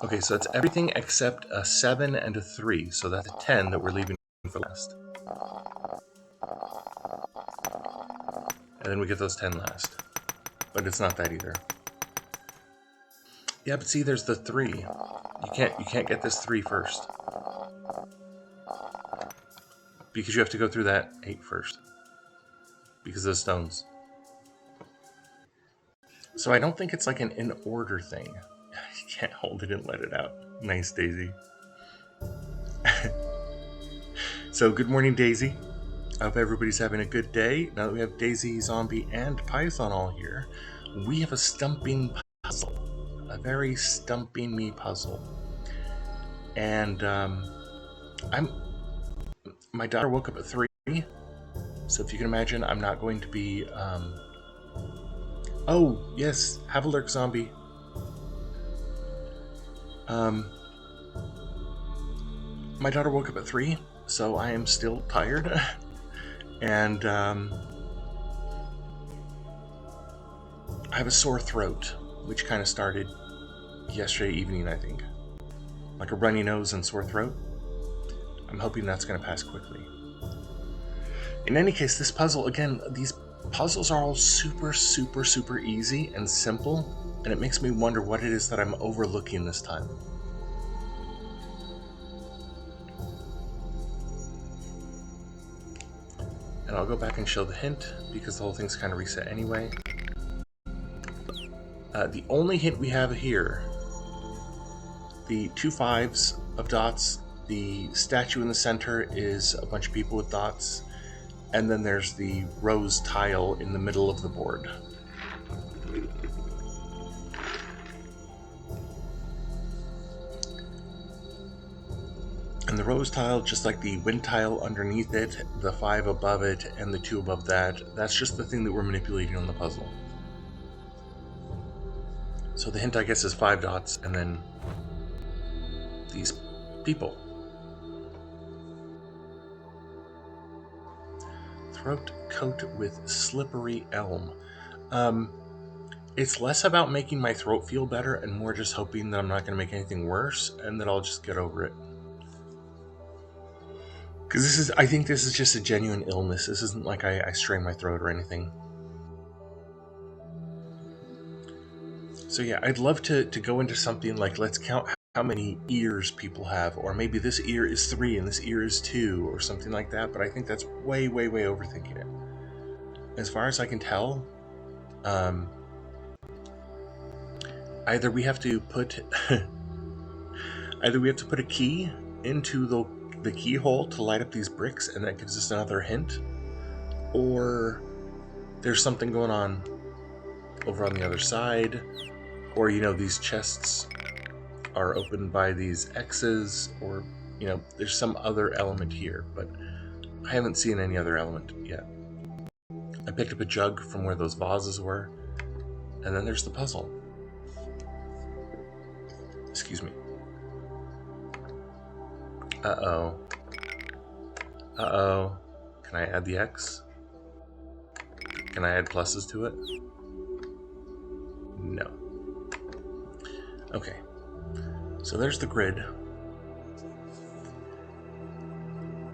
Okay, so it's everything except a 7 and a 3, so that's a 10 that we're leaving for last. And then we get those 10 last. But it's not that either. Yeah, but see, there's the 3. You can't get this 3 first. Because you have to go through that 8 first. Because of the stones. So I don't think it's like an in-order thing. You can't hold it and let it out. Nice, Daisy. So, good morning, Daisy. I hope everybody's having a good day. Now that we have Daisy, Zombie, and Python all here, we have a stumping puzzle. A very stumping me puzzle. And my daughter woke up at 3, so if you can imagine, I'm not going to be oh yes, have a lurk, Zombie. My daughter woke up at 3, so I am still tired. And I have a sore throat, which kind of started yesterday evening, I think. Like a runny nose and sore throat. I'm hoping that's going to pass quickly. In any case, this puzzle, again, these puzzles are all super, super, super easy and simple, and it makes me wonder what it is that I'm overlooking this time. And I'll go back and show the hint, because the whole thing's kind of reset anyway. The only hint we have here, the 2 5s of dots, the statue in the center is a bunch of people with dots, and then there's the rose tile in the middle of the board. And the rose tile, just like the wind tile underneath it, the 5 above it, and the 2 above that, that's just the thing that we're manipulating on the puzzle. So the hint, I guess, is 5 dots, and then these people. Throat coat with slippery elm. It's less about making my throat feel better and more just hoping that I'm not going to make anything worse and that I'll just get over it. Because I think this is just a genuine illness. This isn't like I strained my throat or anything. So yeah, I'd love to go into something like, let's count how many ears people have, or maybe this ear is 3 and this ear is 2, or something like that, but I think that's way, way, way overthinking it. As far as I can tell, either we have to put a key into the keyhole to light up these bricks, and that gives us another hint, or there's something going on over on the other side, or these chests are opened by these X's, or there's some other element here, but I haven't seen any other element yet. I picked up a jug from where those vases were, and then there's the puzzle. Excuse me. Uh-oh. Uh-oh. Can I add the X? Can I add pluses to it? No. Okay. So there's the grid.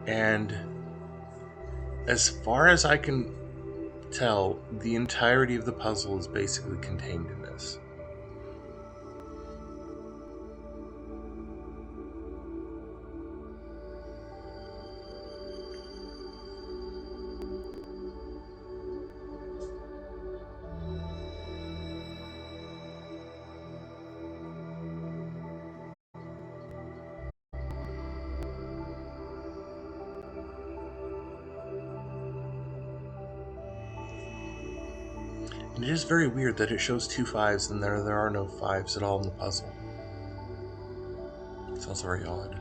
And as far as I can tell, the entirety of the puzzle is basically contained in this. And it is very weird that it shows 2 5s and there are no 5s at all in the puzzle. It's also very odd.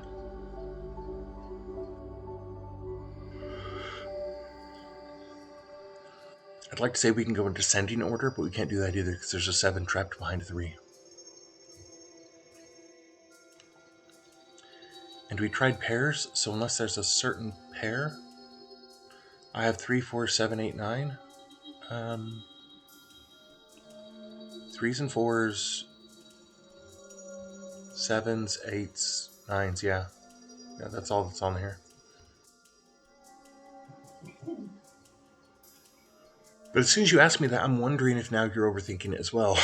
I'd like to say we can go in descending order, but we can't do that either because there's a 7 trapped behind a 3. And we tried pairs, so unless there's a certain pair, I have 3, 4, 7, 8, 9. 3s and 4s, 7s, 8s, 9s, yeah. Yeah, that's all that's on here. But as soon as you ask me that, I'm wondering if now you're overthinking it as well.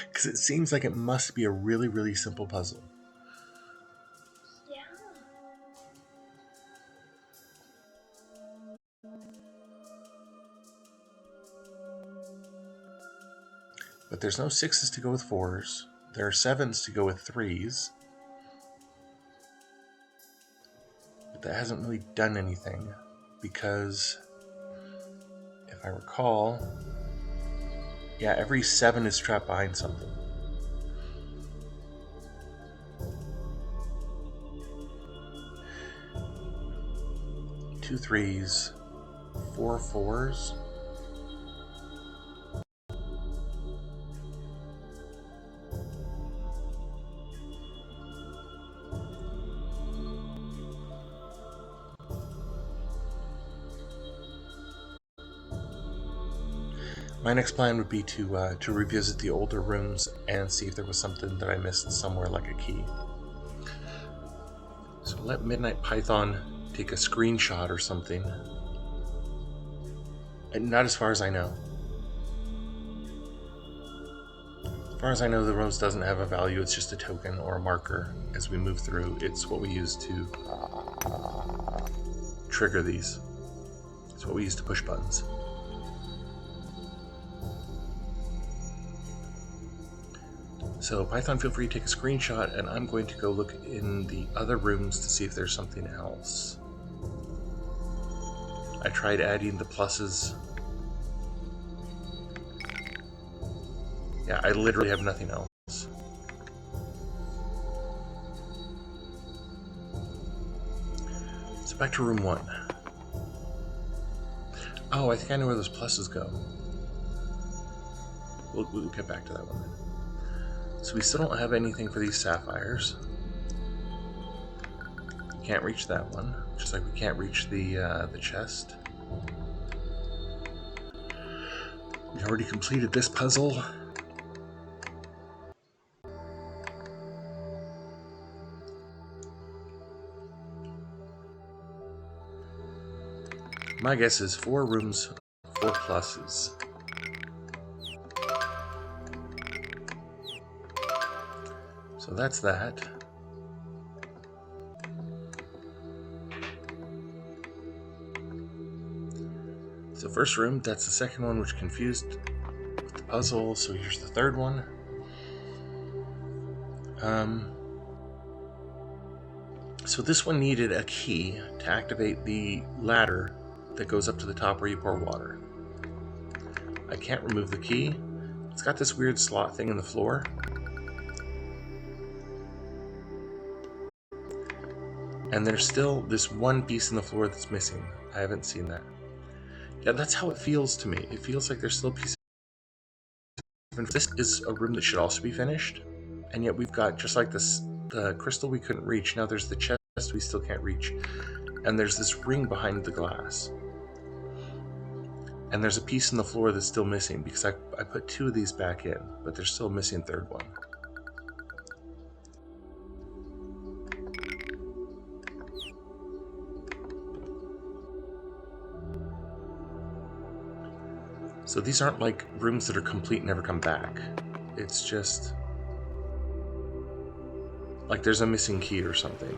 Because it seems like it must be a really, really simple puzzle. Yeah. But there's no 6s to go with 4s. There are 7s to go with 3s. But that hasn't really done anything. Because, if I recall, yeah, every 7 is trapped behind something. Two 3s, 4 4s. My next plan would be to revisit the older rooms and see if there was something that I missed somewhere, like a key. So let Midnight Python take a screenshot or something. And not as far as I know. As far as I know, the rose doesn't have a value. It's just a token or a marker as we move through. It's what we use to trigger these. It's what we use to push buttons. So Python, feel free to take a screenshot, and I'm going to go look in the other rooms to see if there's something else. I tried adding the pluses. Yeah, I literally have nothing else. So back to room 1. Oh, I think I know where those pluses go. We'll get back to that one then. So we still don't have anything for these sapphires. We can't reach that one, just like we can't reach the chest. We already completed this puzzle. My guess is 4 rooms, 4 pluses. So that's that. So first room, that's the second one, which confused with the puzzle. So here's the third one. So this one needed a key to activate the ladder that goes up to the top where you pour water. I can't remove the key. It's got this weird slot thing in the floor. And there's still this one piece in the floor that's missing. I haven't seen that. Yeah, that's how it feels to me. It feels like there's still a piece of... This is a room that should also be finished. And yet we've got, just like this, the crystal we couldn't reach, now there's the chest we still can't reach. And there's this ring behind the glass. And there's a piece in the floor that's still missing because I put 2 of these back in, but there's still a missing third one. So these aren't like rooms that are complete and never come back. It's just like there's a missing key or something.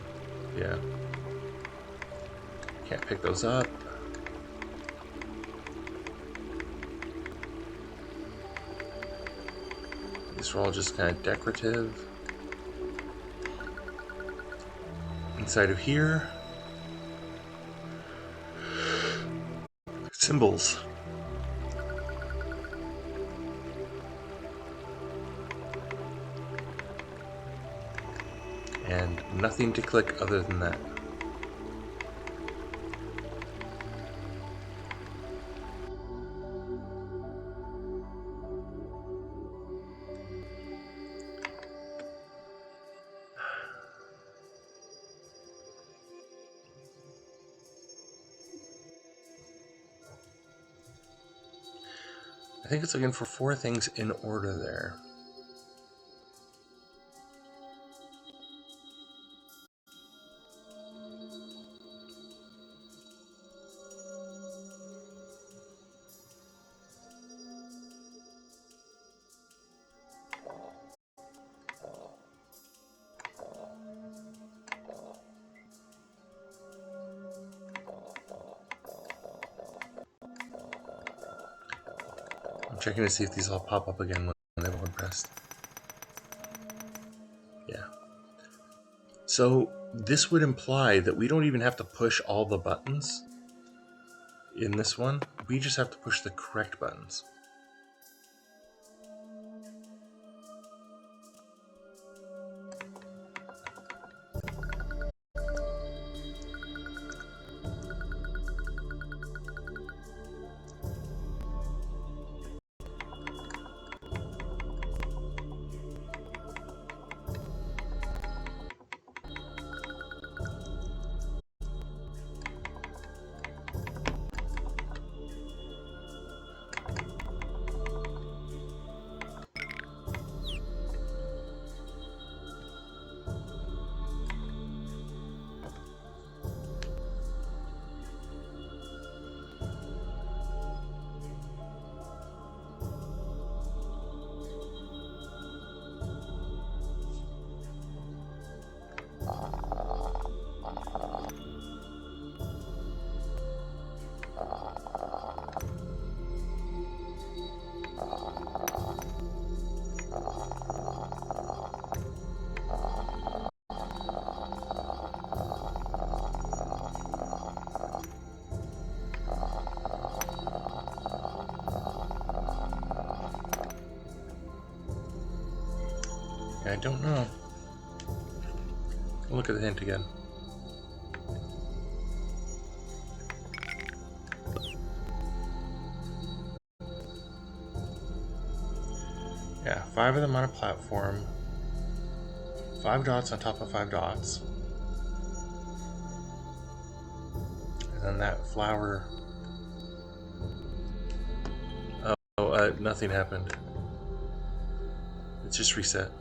Yeah. Can't pick those up. These are all just kind of decorative. Inside of here, symbols. And nothing to click other than that. I think it's looking for 4 things in order there. I'm checking to see if these all pop up again when they've been pressed. Yeah. So this would imply that we don't even have to push all the buttons in this one. We just have to push the correct buttons. I don't know. Look at the hint again. Yeah, 5 of them on a platform. 5 dots on top of 5 dots. And then that flower. Oh, nothing happened. It's just reset.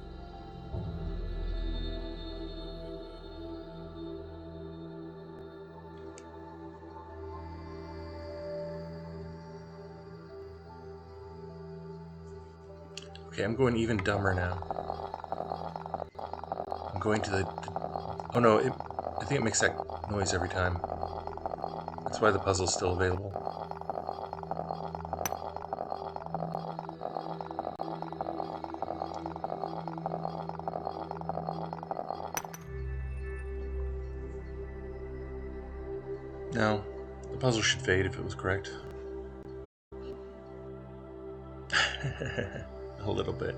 Okay, I'm going even dumber now. I'm going to the oh no, I think it makes that noise every time. That's why the puzzle's still available. No, the puzzle should fade if it was correct. A little bit.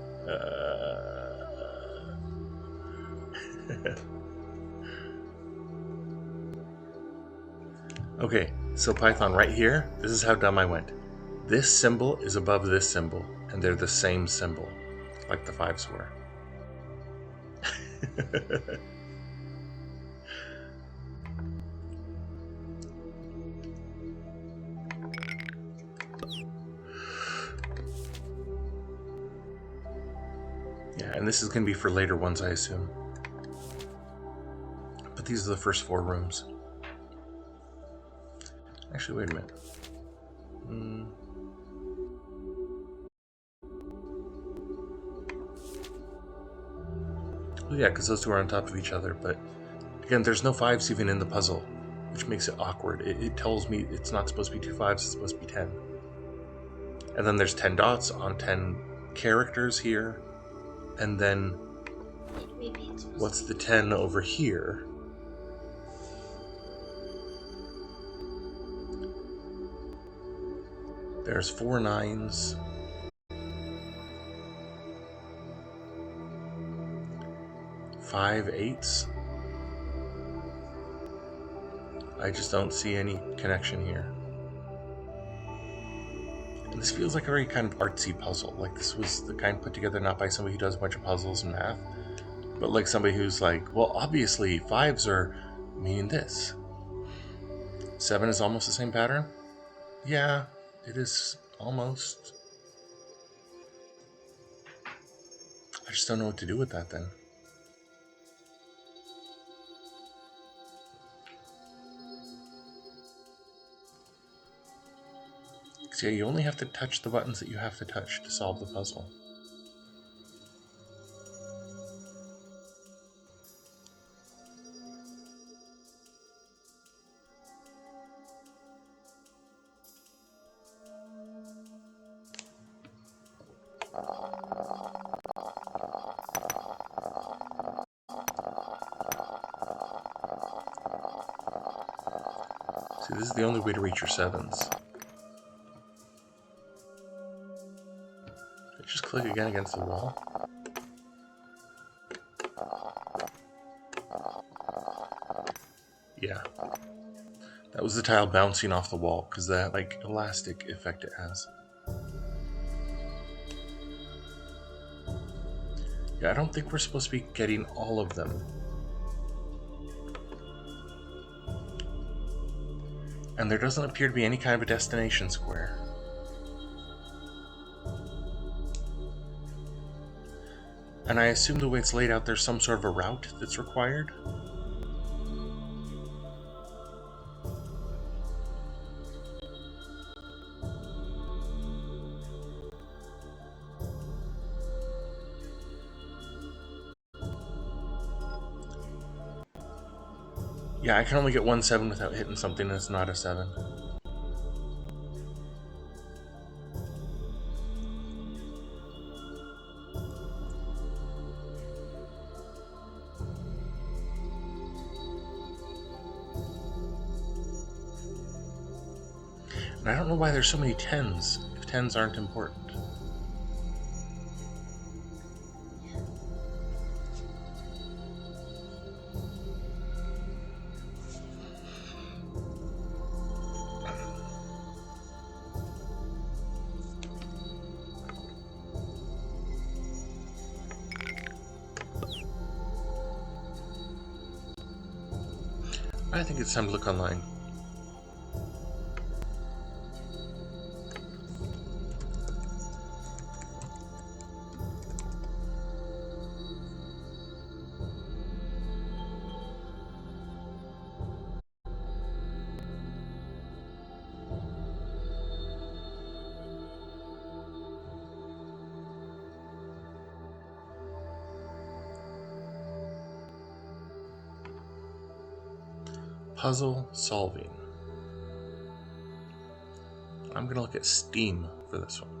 Okay, so Python right here, this is how dumb I went. This symbol is above this symbol, and they're the same symbol, like the 5s were. Yeah, and this is going to be for later ones, I assume. But these are the first 4 rooms. Actually, wait a minute. Well, yeah, because those 2 are on top of each other, but again, there's no 5s even in the puzzle, which makes it awkward. It tells me it's not supposed to be 2 5s, it's supposed to be 10. And then there's 10 dots on 10 characters here, and then Maybe it's what's the 10 over here? There's 4 9s. 5 8s. I just don't see any connection here. And this feels like a very kind of artsy puzzle. Like this was the kind put together not by somebody who does a bunch of puzzles and math, but like somebody who's like, well, obviously 5s are meaning this. 7 is almost the same pattern? Yeah, it is almost. I just don't know what to do with that then. Because yeah, you only have to touch the buttons that you have to touch to solve the puzzle. See, this is the only way to reach your 7s. Just click again against the wall. Yeah. That was the tile bouncing off the wall, because that, like, elastic effect it has. Yeah, I don't think we're supposed to be getting all of them. And there doesn't appear to be any kind of a destination square. And I assume the way it's laid out, there's some sort of a route that's required. Yeah, I can only get 1 7 without hitting something that's not a 7. And I don't know why there's so many 10s, if 10s aren't important. I think it's time to look online. Puzzle solving. I'm going to look at Steam for this one.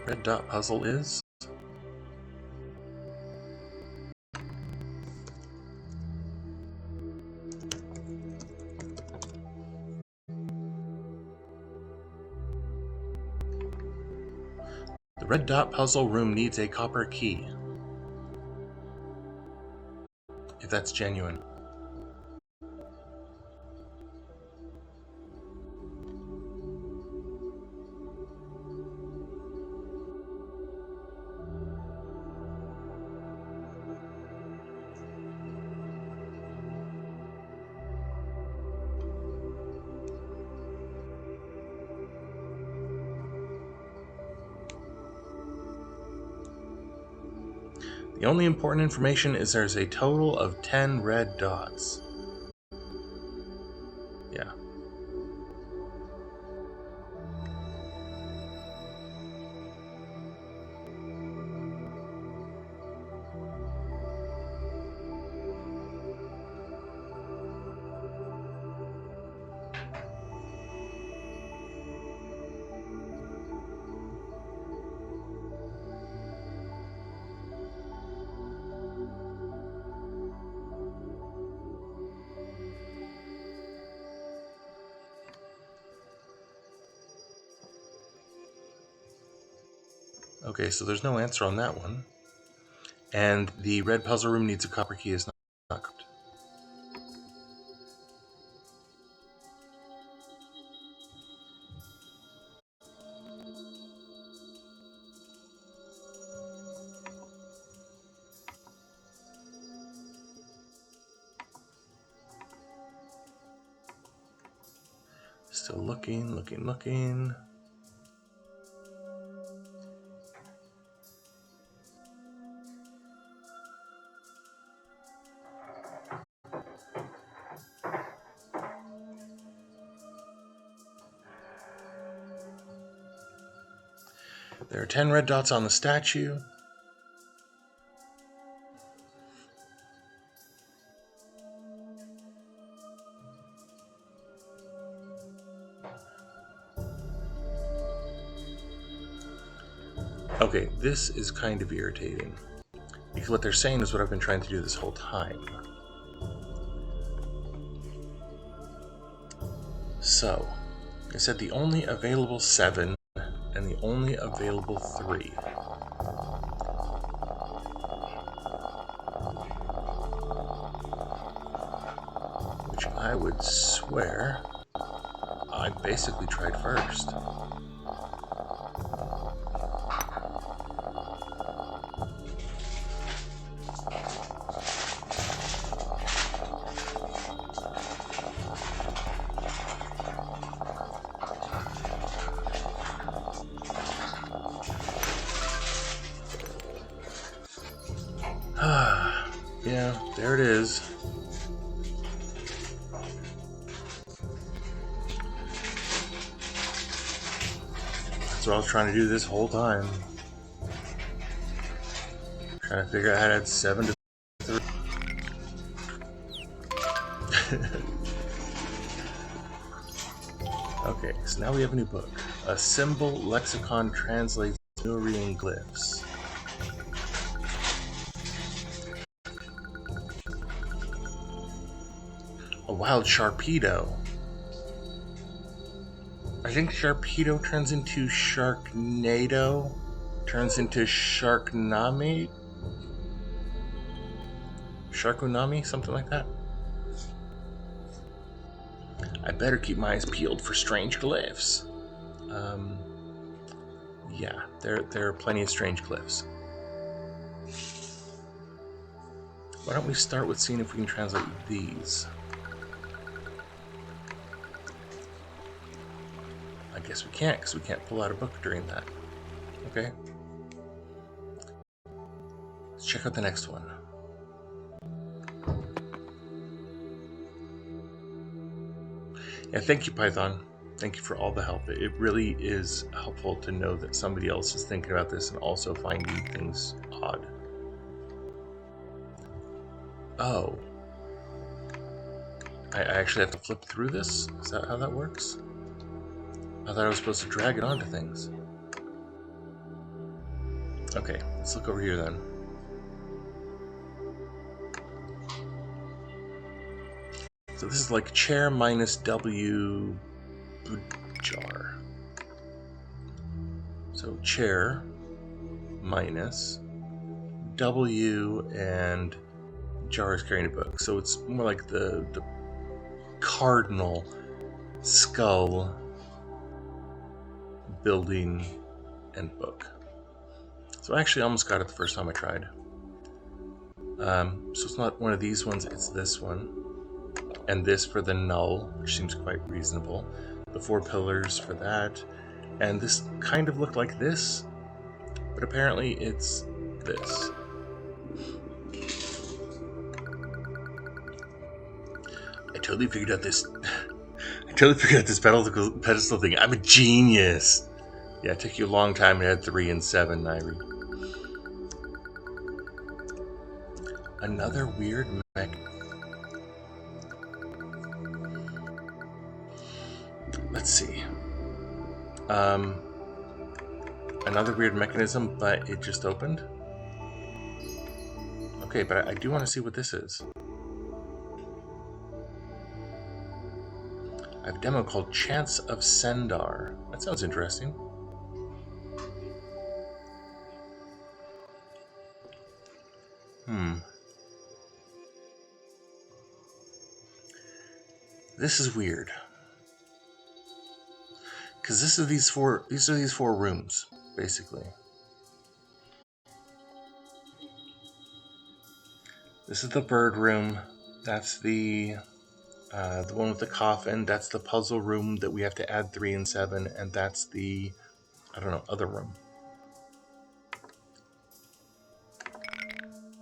red dot puzzle is? The red dot puzzle room needs a copper key. If that's genuine. The only important information is there's a total of 10 red dots. Yeah. Okay, so there's no answer on that one. And the red puzzle room needs a copper key is not correct. Still looking. There are 10 red dots on the statue. Okay, this is kind of irritating. Because what they're saying is what I've been trying to do this whole time. So, I said the only available 7 and the only available 3. Which I would swear I basically tried first. Yeah, there it is. That's what I was trying to do this whole time. Trying to figure out how to add 7 to 3. Okay, so now we have a new book. A symbol lexicon translates NAIRI glyphs. A wild Sharpedo. I think Sharpedo turns into Sharknado, turns into Sharknami, Sharkunami, something like that. I better keep my eyes peeled for strange glyphs. Yeah, there are plenty of strange glyphs. Why don't we start with seeing if we can translate these? I guess we can't, because we can't pull out a book during that. Okay. Let's check out the next one. Yeah, thank you, Python. Thank you for all the help. It really is helpful to know that somebody else is thinking about this and also finding things odd. Oh. I actually have to flip through this? Is that how that works? I thought I was supposed to drag it onto things. Okay, let's look over here then. So this is like chair minus W jar. So chair minus W and jar is carrying a book. So it's more like the cardinal skull building and book. So I actually almost got it the first time I tried. So it's not one of these ones, it's this one. And this for the null, which seems quite reasonable. The 4 pillars for that. And this kind of looked like this, but apparently it's this. I totally figured out this. I totally figured out this pedestal thing. I'm a genius. Yeah, it took you a long time to add 3 and 7, NAIRI. Another weird mech. Let's see. Another weird mechanism, but it just opened. Okay, but I do want to see what this is. I have a demo called Chance of Sendar. That sounds interesting. This is weird. Because these are these four rooms, basically. This is the bird room. That's the one with the coffin. That's the puzzle room that we have to add 3 and 7, and that's the, I don't know, other room.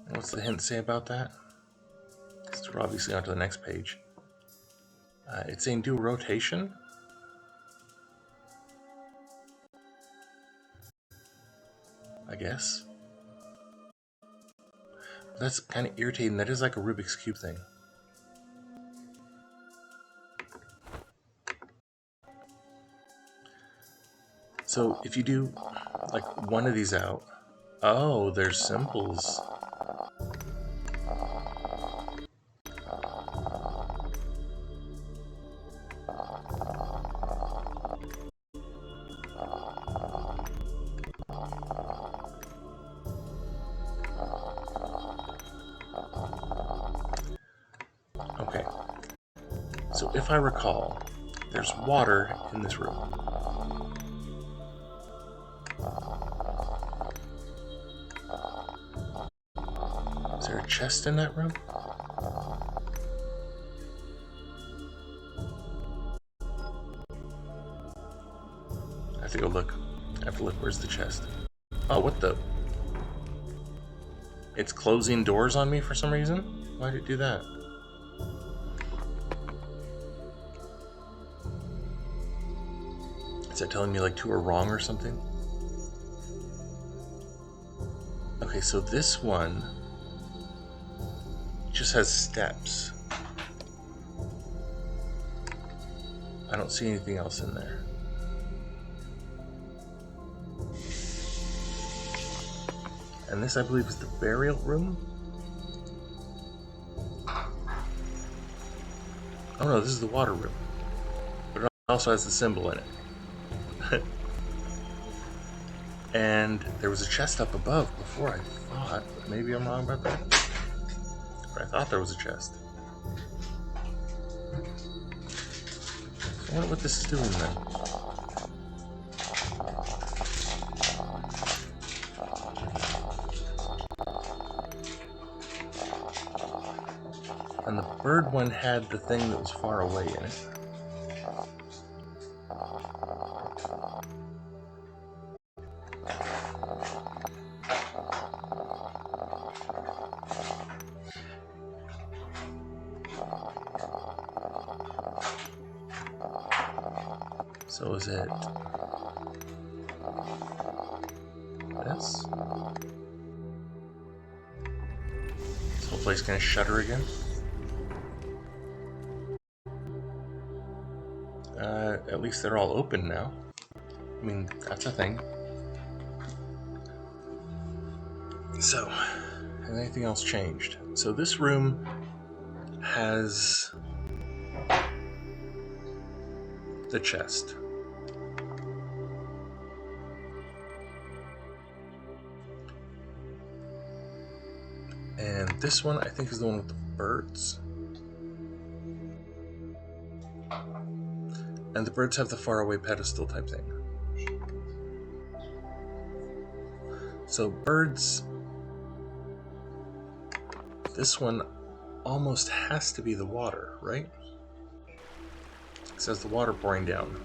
And what's the hint say about that? Because we're obviously on to the next page. It's saying do rotation. I guess. That's kind of irritating. That is like a Rubik's Cube thing. So if you do like one of these out, oh, there's symbols. Okay, so if I recall, there's water in this room. Is there a chest in that room? I have to go look. I have to look. Where's the chest? Oh, what the? It's closing doors on me for some reason? Why did it do that? Is that telling me like 2 are wrong or something? Okay, so this one just has steps. I don't see anything else in there. And this, I believe, is the burial room? Oh no, this is the water room. But it also has the symbol in it. And there was a chest up above before, I thought. But maybe I'm wrong about that. But I thought there was a chest. So I wonder what this is doing then. And the bird one had the thing that was far away in it. So is it this? This whole place gonna shutter again? At least they're all open now. I mean, that's a thing. So, has anything else changed? So this room has the chest. And this one, I think, is the one with the birds. And the birds have the faraway pedestal type thing. So birds, this one almost has to be the water, right? It says the water pouring down.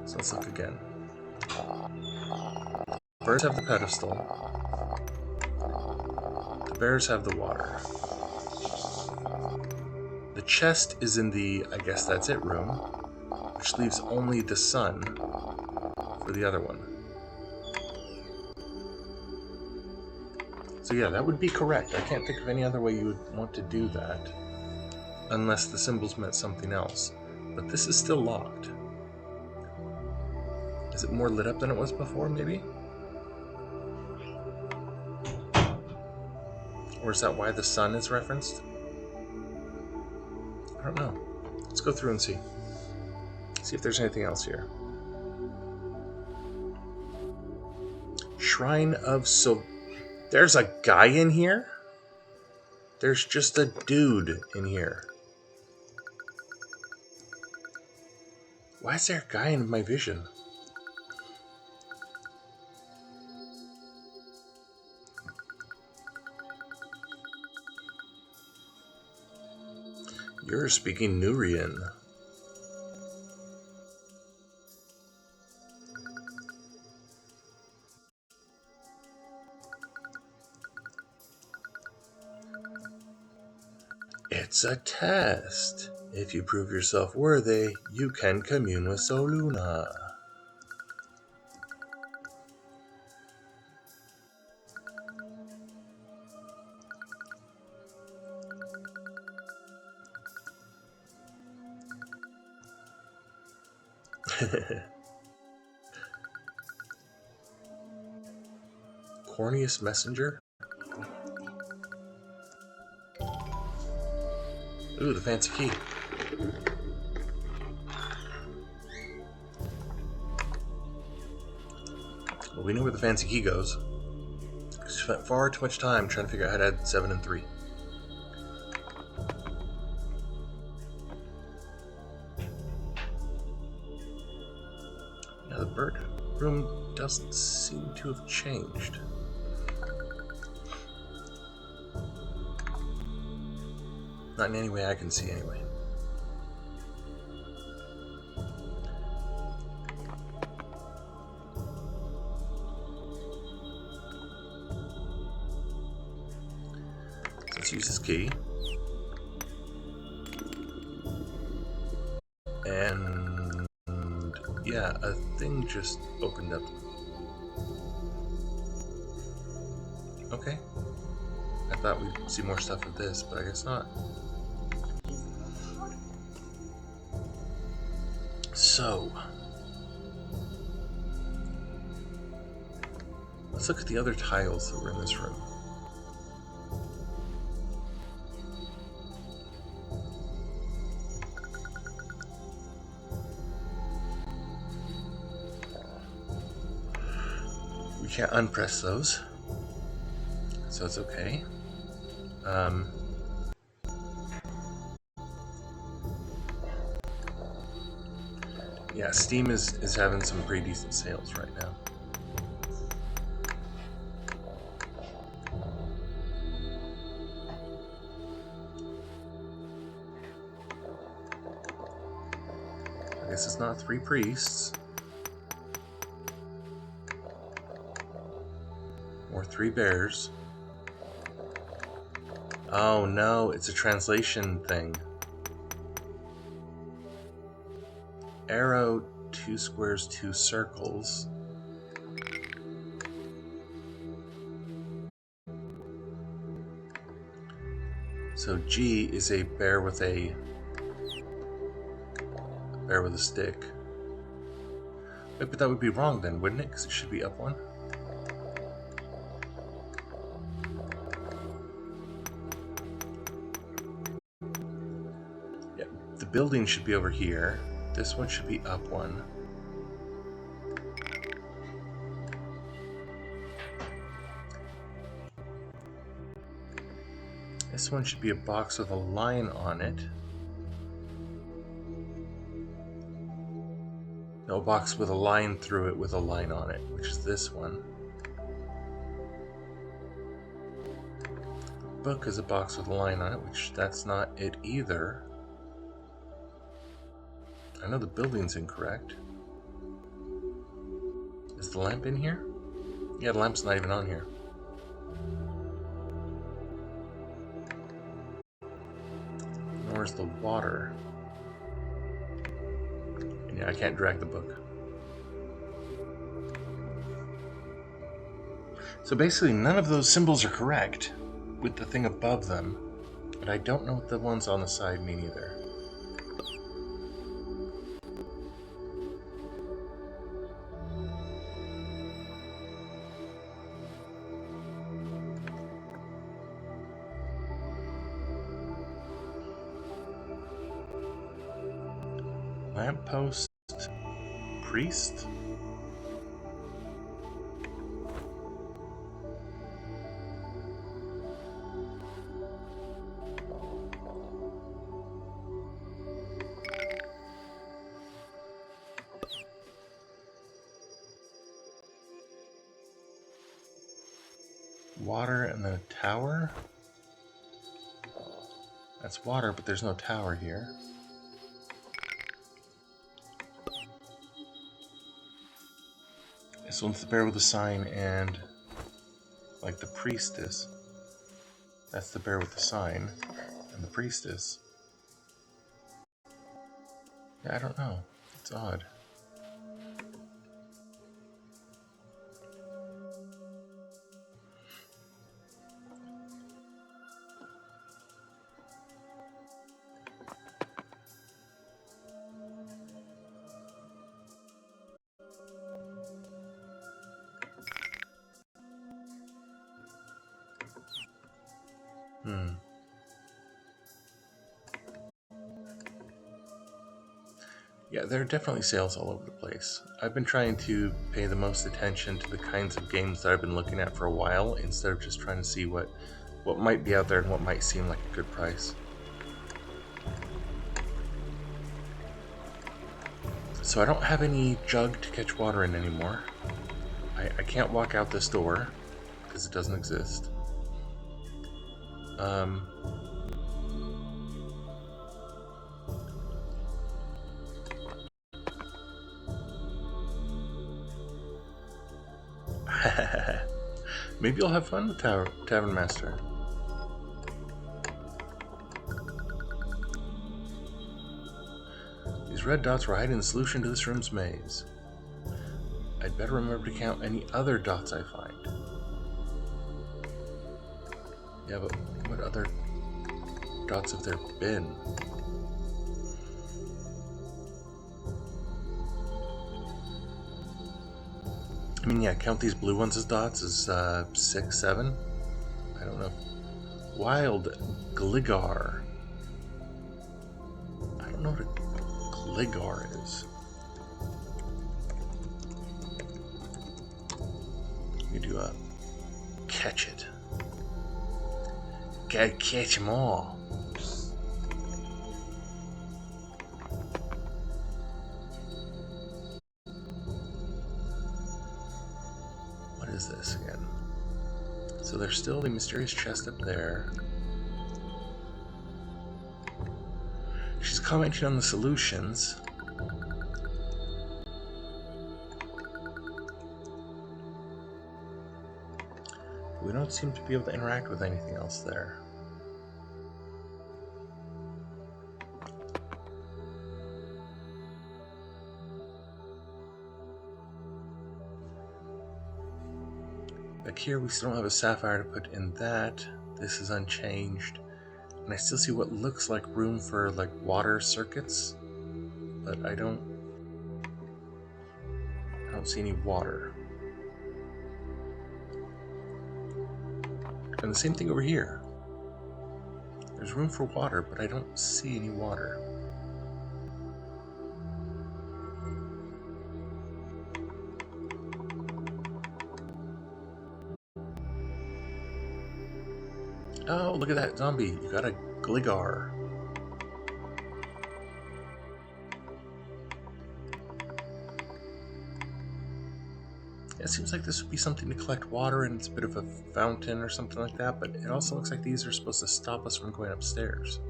So let's look again. Birds have the pedestal. The bears have the water. The chest is in the, I guess that's it, room, which leaves only the sun for the other one. So yeah, that would be correct. I can't think of any other way you would want to do that, unless the symbols meant something else. But this is still locked. Is it more lit up than it was before, maybe? Or is that why the sun is referenced? I don't know. Let's go through and see. See if there's anything else here. Shrine of There's a guy in here? There's just a dude in here. Why is there a guy in my vision? You're speaking Nurian. It's a test. If you prove yourself worthy, you can commune with Soluna. Corniest messenger? Ooh, the fancy key. Well, we know where the fancy key goes. We spent far too much time trying to figure out how to add 7 and 3. Now the bird room doesn't seem to have changed. Not in any way I can see, anyway. Let's use this key. And yeah, a thing just opened up. Okay. I thought we'd see more stuff of this, but I guess not. So, let's look at the other tiles that were in this room. We can't unpress those, so it's okay. Yeah, Steam is having some pretty decent sales right now. I guess it's not 3 priests. Or 3 bears. Oh no, it's a translation thing. Arrow, 2 squares, 2 circles. So G is a bear with a stick. But that would be wrong then, wouldn't it? Because it should be up one. Yeah, the building should be over here. This one should be up one. This one should be a box with a line on it. No, a box with a line through it with a line on it, which is this one. The book is a box with a line on it, which that's not it either. I know the building's incorrect. Is the lamp in here? Yeah, the lamp's not even on here. Nor is the water. And yeah, I can't drag the book. So basically, none of those symbols are correct with the thing above them, but I don't know what the ones on the side mean either. Lamppost, priest? Water and then a tower? That's water, but there's no tower here. This one's the bear with the sign and like the priestess. That's the bear with the sign and the priestess. Yeah, I don't know. It's odd. Yeah, there are definitely sales all over the place. I've been trying to pay the most attention to the kinds of games that I've been looking at for a while, instead of just trying to see what might be out there and what might seem like a good price. So I don't have any jug to catch water in anymore. I can't walk out this door because it doesn't exist. Maybe you'll have fun with Tavern Master. These red dots were hiding the solution to this room's maze. I'd better remember to count any other dots I find. Yeah, but what other dots have there been? I mean, yeah, count these blue ones as dots is 6, 7. I don't know. Wild Gligar. I don't know what a Gligar is. You do a catch it. Gotta catch them all. What is this again? So there's still the mysterious chest up there. She's commenting on the solutions. We don't seem to be able to interact with anything else there. Back here we still don't have a sapphire to put in that. This is unchanged. And I still see what looks like room for like water circuits, but I don't don't see any water. And the same thing over here. There's room for water, but I don't see any water. Oh, look at that zombie. You got a Gligar. It seems like this would be something to collect water, and it's a bit of a fountain or something like that, but it also looks like these are supposed to stop us from going upstairs.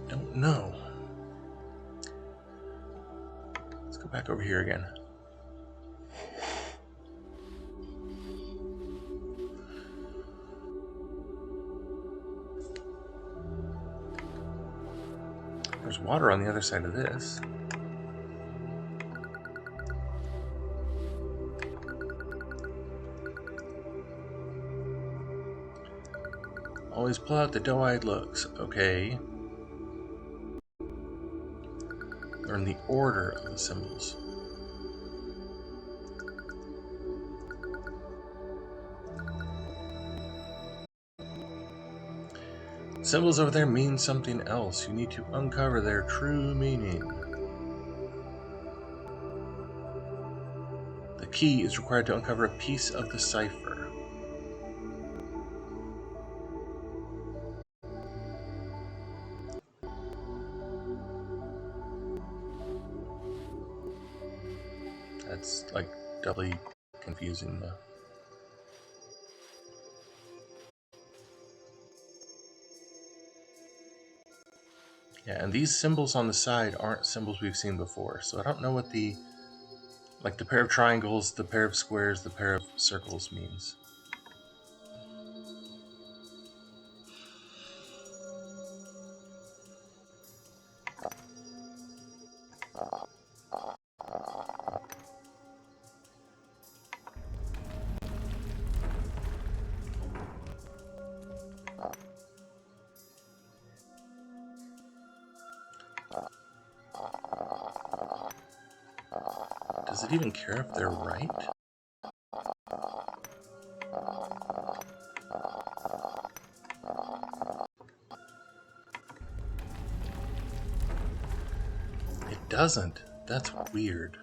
Don't know. Let's go back over here again. There's water on the other side of this. Always pull out the doe-eyed looks. Okay. Learn the order of the symbols. Symbols over there mean something else. You need to uncover their true meaning. The key is required to uncover a piece of the cipher. That's like doubly confusing though. Yeah, and these symbols on the side aren't symbols we've seen before, so I don't know what the pair of triangles, the pair of squares, the pair of circles means. Does it even care if they're right? It doesn't. That's weird.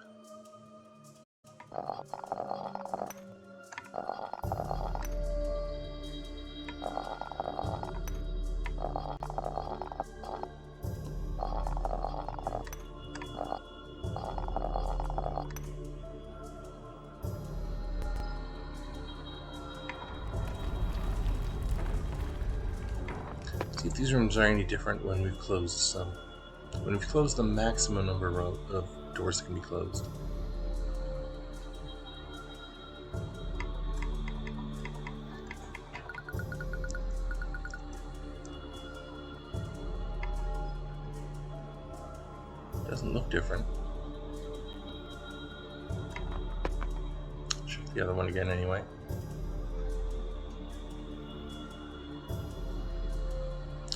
See if these rooms are any different when we've closed some. When we've closed the maximum number of doors that can be closed. Doesn't look different. Check the other one again anyway.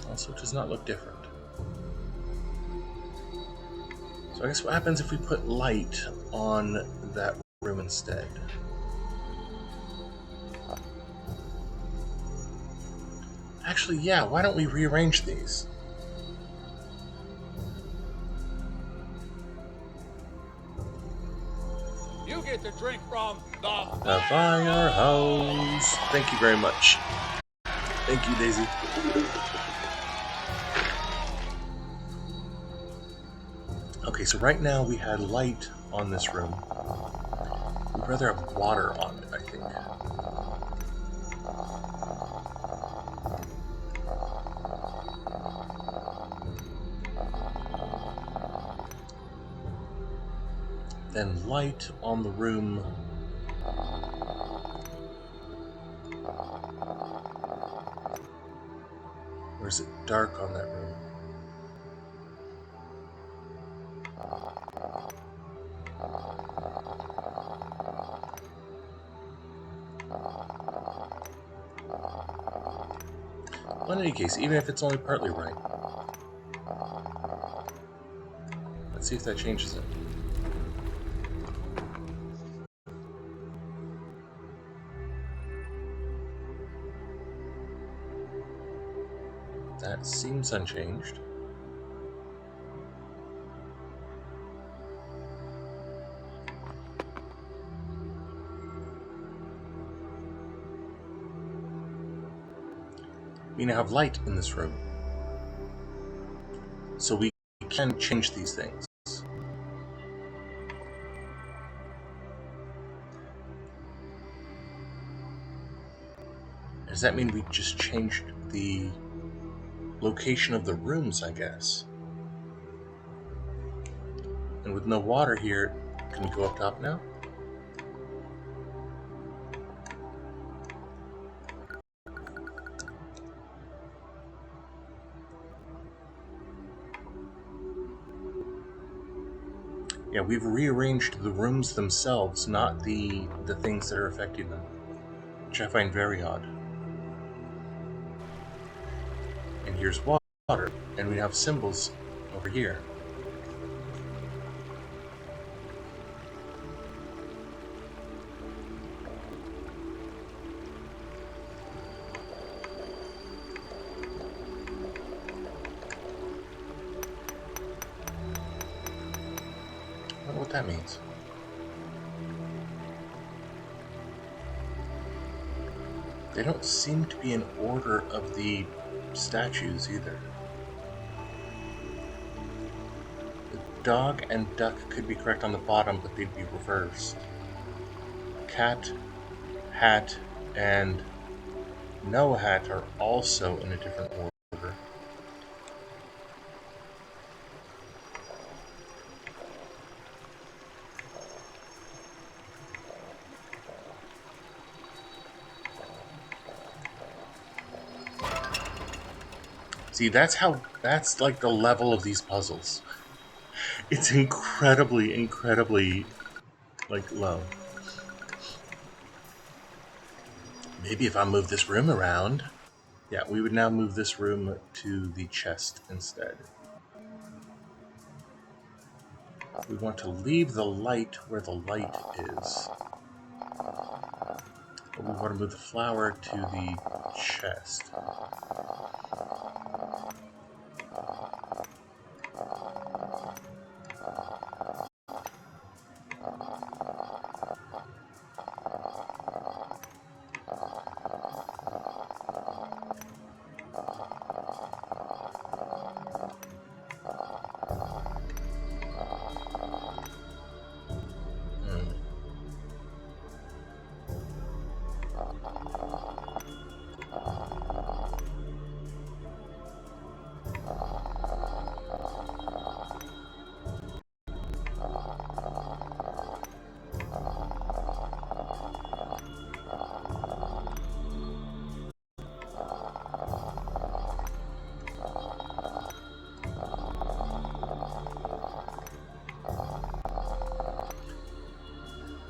Also, it does not look different. So I guess what happens if we put light on that room instead? Actually, yeah, why don't we rearrange these? You get to drink from the fire hose. Thank you very much. Thank you, Daisy. Okay, so right now we had light on this room. We'd rather have water on it, I think. Then light on the room. Or is it dark on that room? Well, in any case, even if it's only partly right. see if that changes it. That seems unchanged. We now have light in this room, so we can change these things. Does that mean we just changed the location of the rooms, I guess? And with no water here, can we go up top now? Yeah, we've rearranged the rooms themselves, not the things that are affecting them, which I find very odd. And here's water, and we have symbols over here. I wonder what that means. They don't seem to be in order of the statues either. The dog and duck could be correct on the bottom, but they'd be reversed. Cat, hat, and no hat are also in a different order. See, that's like the level of these puzzles. It's incredibly, like, low. Maybe if I move this room around. Yeah, we would now move this room to the chest instead. We want to leave the light where the light is. But we want to move the flower to the chest.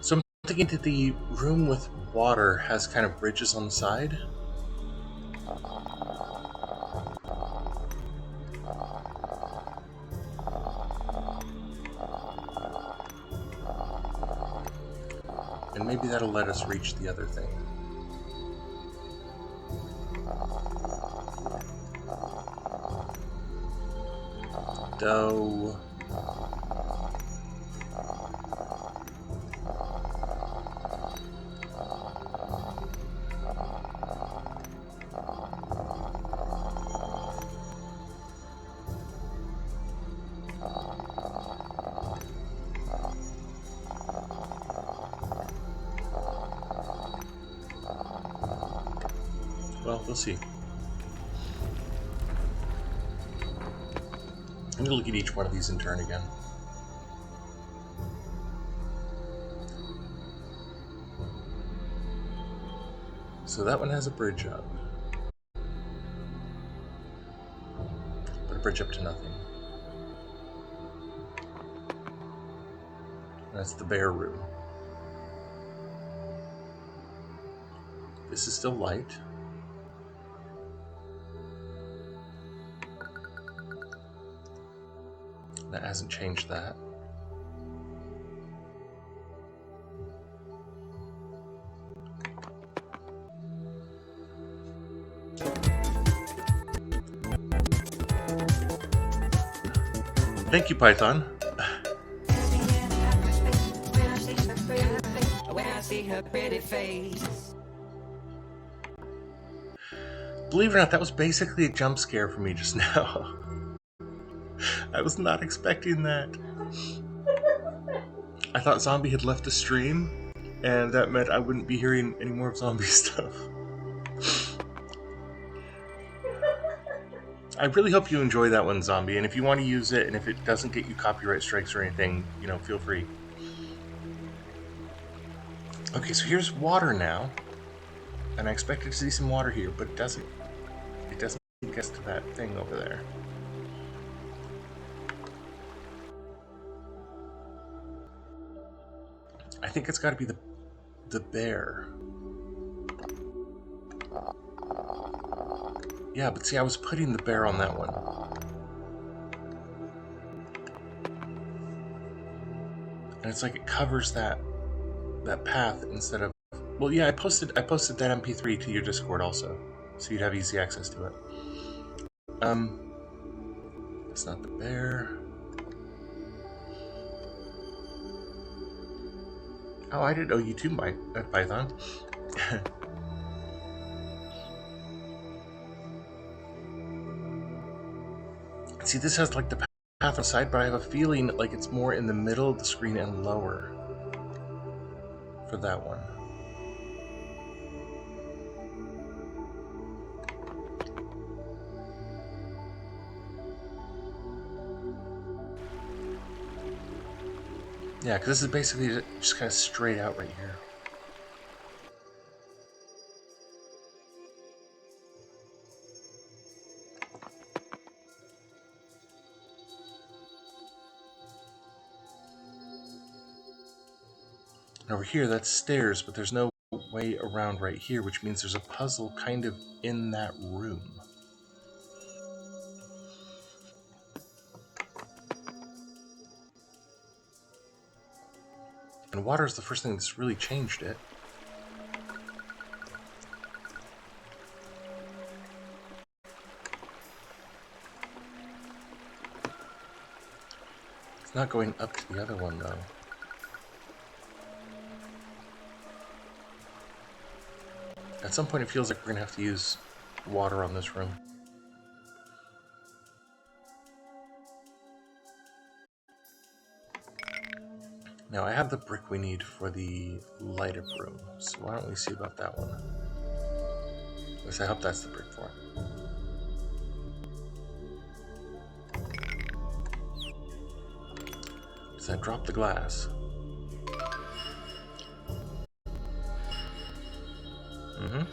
So I'm thinking that the room with water has kind of bridges on the side. And maybe that'll let us reach the other thing. Dough. Well, we'll see. I'm going to look at each one of these in turn again. So that one has a bridge up. But a bridge up to nothing. That's the bear room. This is still light. That hasn't changed that. Thank you, Python. Believe it or not, that was basically a jump scare for me just now. I was not expecting that. I thought Zombie had left the stream, and that meant I wouldn't be hearing any more of Zombie stuff. I really hope you enjoy that one, Zombie, and if you want to use it, and if it doesn't get you copyright strikes or anything, you know, feel free. Okay, so here's water now, and I expected to see some water here, but it doesn't. It doesn't get to that thing over there. I think it's got to be the bear. Yeah, but see, I was putting the bear on that one. And it's like it covers that path instead of... Well, yeah, I posted that MP3 to your Discord also, so you'd have easy access to it. It's not the bear. Oh, I didn't owe you too, Python. See, this has like the path on the side, but I have a feeling like it's more in the middle of the screen and lower for that one. Yeah, because this is basically just kind of straight out right here. And over here, that's stairs, but there's no way around right here, which means there's a puzzle kind of in that room. And water is the first thing that's really changed it. It's not going up to the other one, though. At some point, it feels like we're going to have to use water on this room. Now, I have the brick we need for the lighted room, so why don't we see about that one? At least I hope that's the brick for it. Does that drop the glass? Mm-hmm.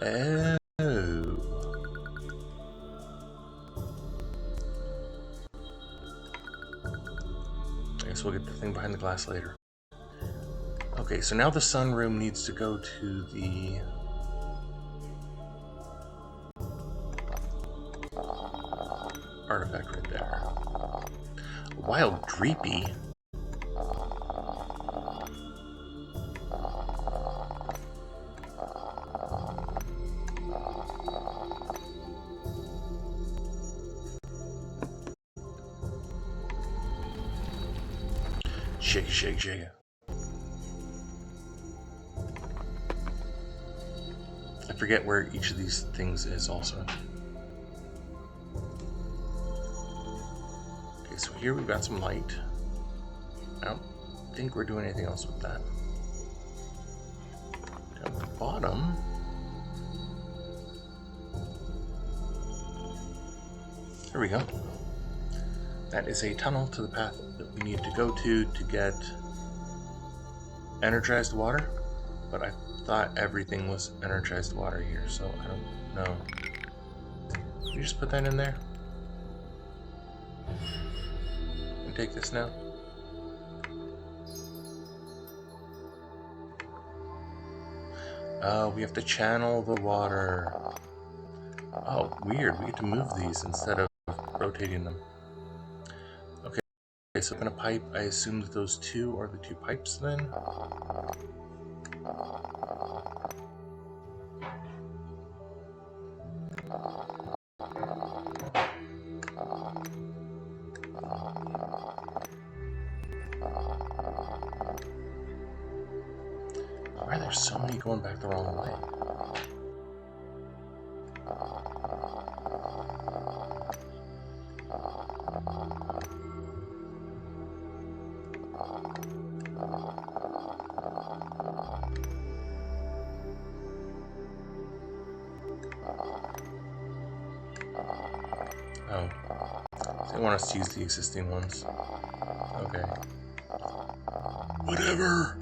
Oh. I guess we'll get the thing behind the glass later. Okay, so now the sunroom needs to go to the... artifact right there. Wild Dreepy? Shake, shake, shake it. I forget where each of these things is also. Okay, so here we've got some light. I don't think we're doing anything else with that. Down at the bottom. There we go. That is a tunnel to the path that we need to go to get energized water, but I thought everything was energized water here, so I don't know. Can you just put that in there? And take this now? Oh, we have to channel the water. Oh, weird. We get to move these instead of rotating them. Okay, so open a pipe. I assume that those two are the two pipes then? Why are there so many going back the wrong way? Oh, so they want us to use the existing ones. Okay. Whatever!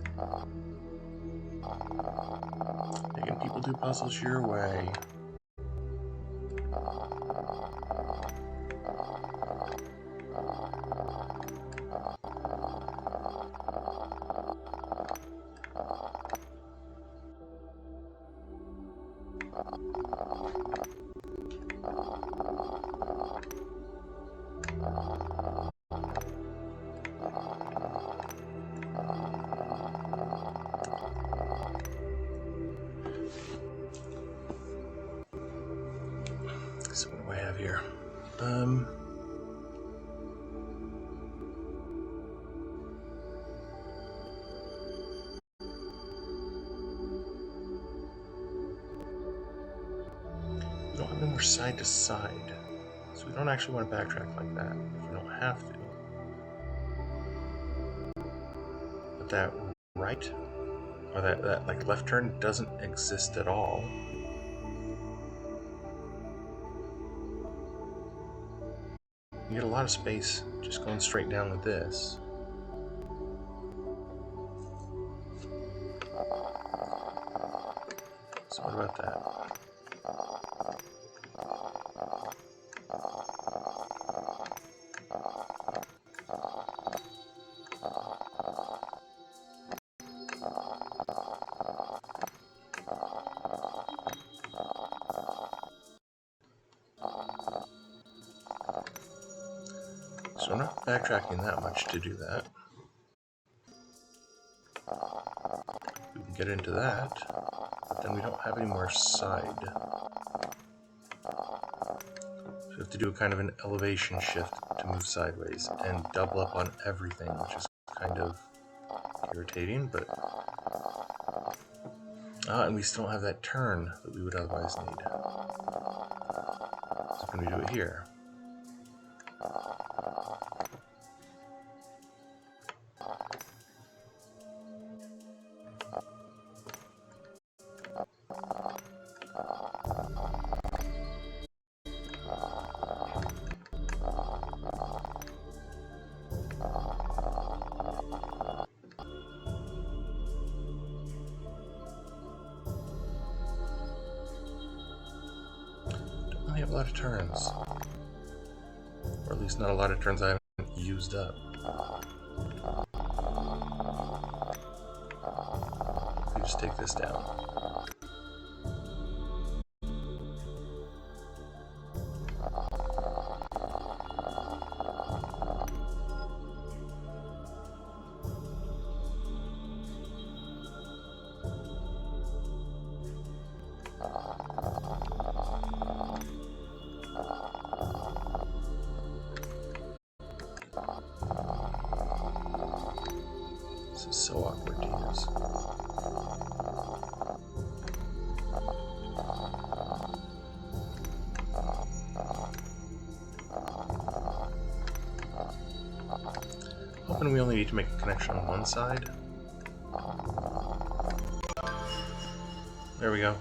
Making people do puzzles your way. So what do I have here? We don't have any more side to side, so we don't actually want to backtrack like that if we don't have to. But that right, or that like left turn doesn't exist at all. You get a lot of space just going straight down with this. So what about that? So I'm not backtracking that much to do that. We can get into that, but then we don't have any more side. So we have to do a kind of an elevation shift to move sideways and double up on everything, which is kind of irritating, but... and we still don't have that turn that we would otherwise need. So can we do it here? I have a lot of turns, or at least not a lot of turns I haven't used up. We just take this down. This is so awkward to use. Hoping we only need to make a connection on one side. There we go.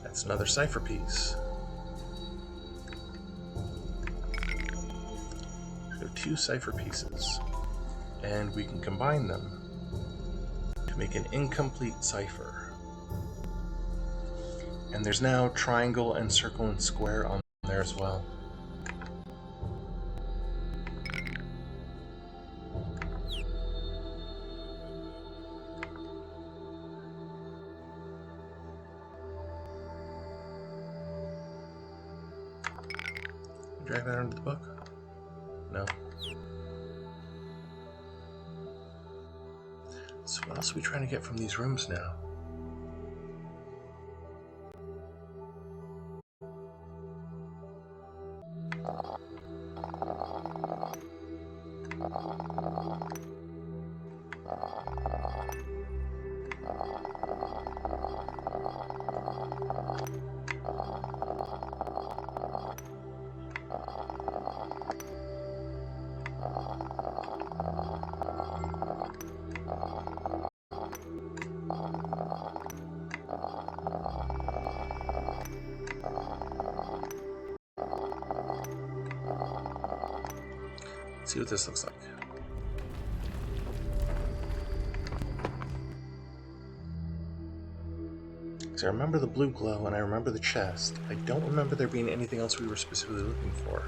That's another cipher piece. We have 2 cipher pieces, and we can combine them to make an incomplete cipher. And there's now triangle and circle and square on there as well. drag that into the book? No. So what else are we trying to get from these rooms now? Let's see what this looks like. So I remember the blue glow and I remember the chest. I don't remember there being anything else we were specifically looking for.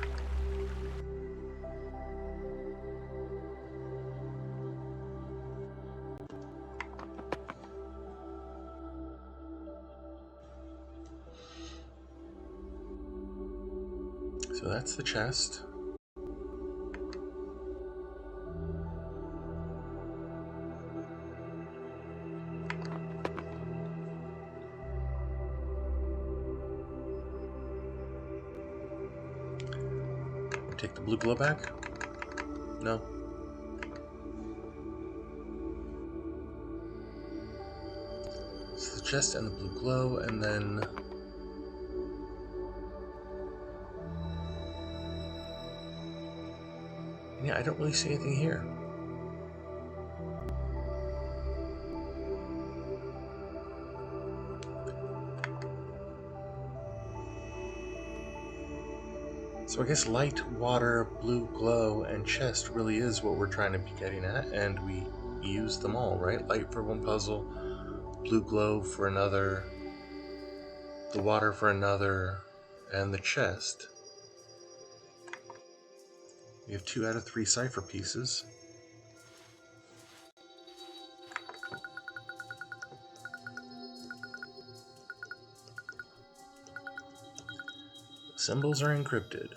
So that's the chest. Take the blue glow back? No. So the chest and the blue glow, and then yeah, I don't really see anything here. So I guess light, water, blue glow, and chest really is what we're trying to be getting at, and we use them all, right? Light for one puzzle, blue glow for another, the water for another, and the chest. We have 2 out of 3 cipher pieces. Symbols are encrypted.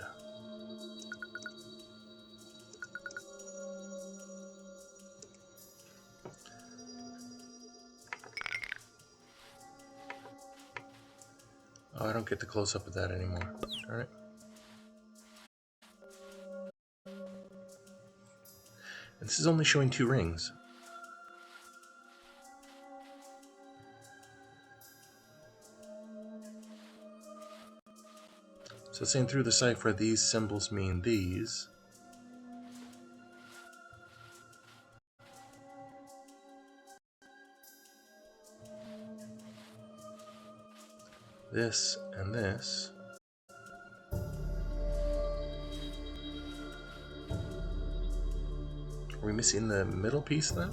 Oh, I don't get the close-up of that anymore. Darn it. And this is only showing 2 rings. So saying through the cipher, these symbols mean these. This and this. Are we missing the middle piece then?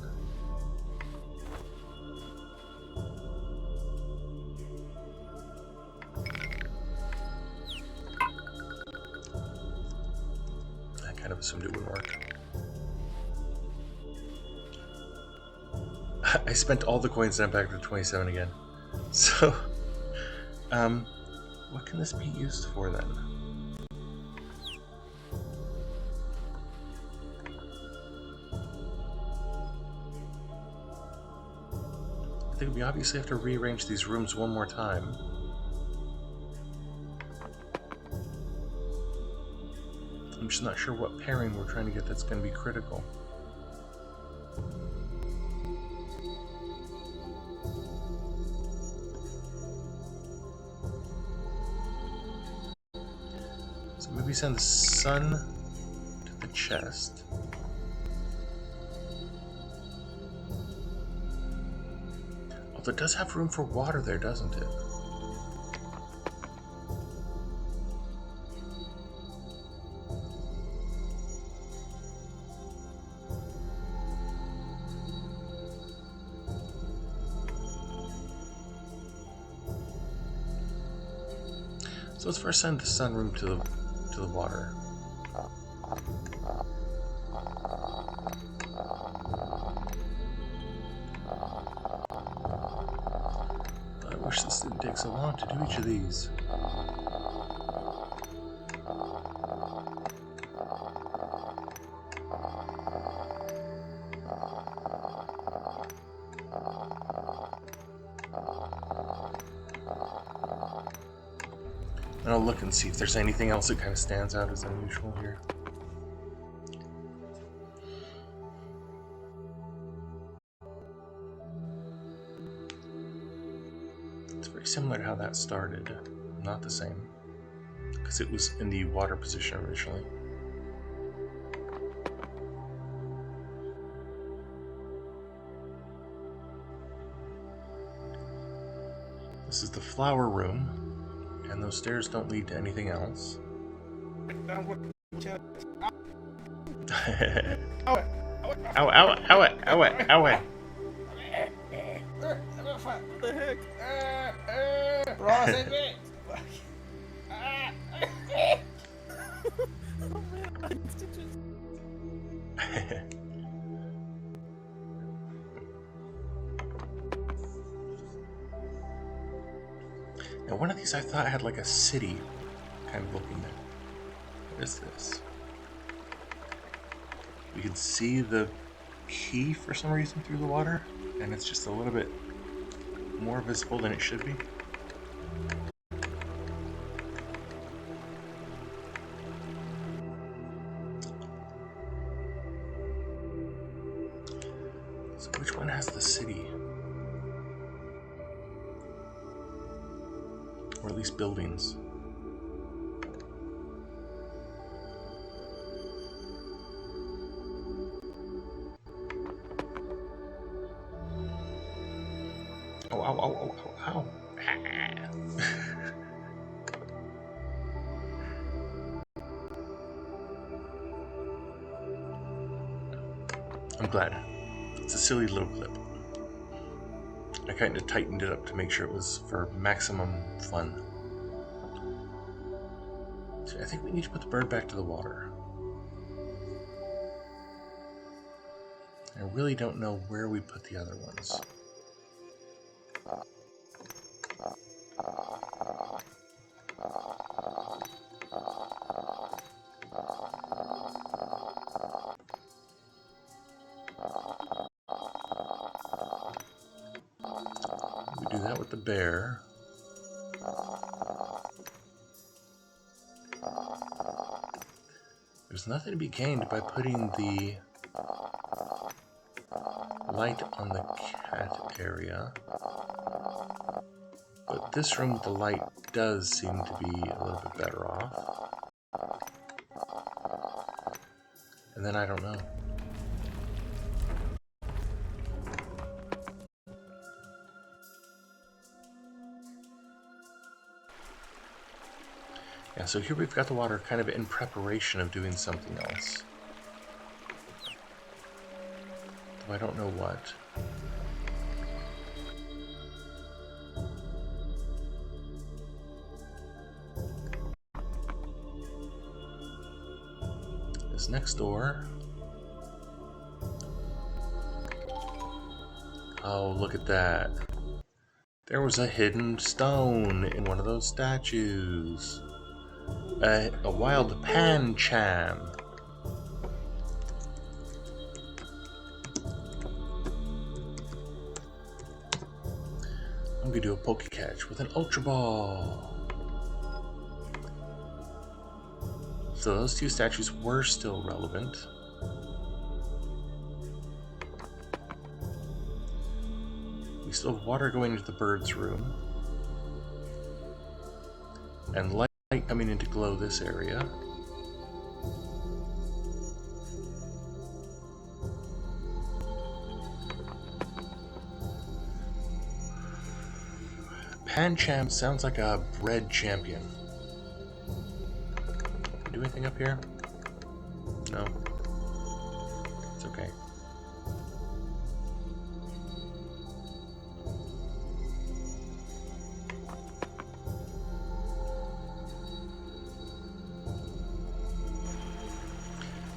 I kind of assumed it wouldn't work. I spent all the coins and I'm back to 27 again. So, what can this be used for then? I think we obviously have to rearrange these rooms one more time. I'm just not sure what pairing we're trying to get that's going to be critical. So maybe send the sun to the chest. Although it does have room for water there, doesn't it? So let's first send the sun room to the water. I wish this didn't take so long to do each of these. And I'll look and see if there's anything else that kind of stands out as unusual here. It's very similar to how that started. Not the same, because it was in the water position originally. This is the flower room, and those stairs don't lead to anything else. Ow, ow, ow, ow, ow. What the heck? Bro, save me! Oh man, I need stitches. Now, one of these I thought had like a city kind of looking at. What is this? We can see the key for some reason through the water, and it's just a little bit more visible than it should be. So which one has the city? Or at least buildings. Ow, ow, ow, ow, ow, ow. I'm glad. It's a silly little clip. I kind of tightened it up to make sure it was for maximum fun. So I think we need to put the bird back to the water. I really don't know where we put the other ones. We do that with the bear. There's nothing to be gained by putting the light on the cat area. But this room with the light does seem to be a little bit better off. And then I don't know. Yeah, so here we've got the water kind of in preparation of doing something else. Though I don't know what. This next door. Oh, look at that. There was a hidden stone in one of those statues. A wild pancham. I'm gonna do a poke catch with an ultra ball. So those two statues were still relevant. We still have water going into the bird's room. And light coming in to glow this area. Pancham sounds like a bread champion. Do anything up here? No. It's okay.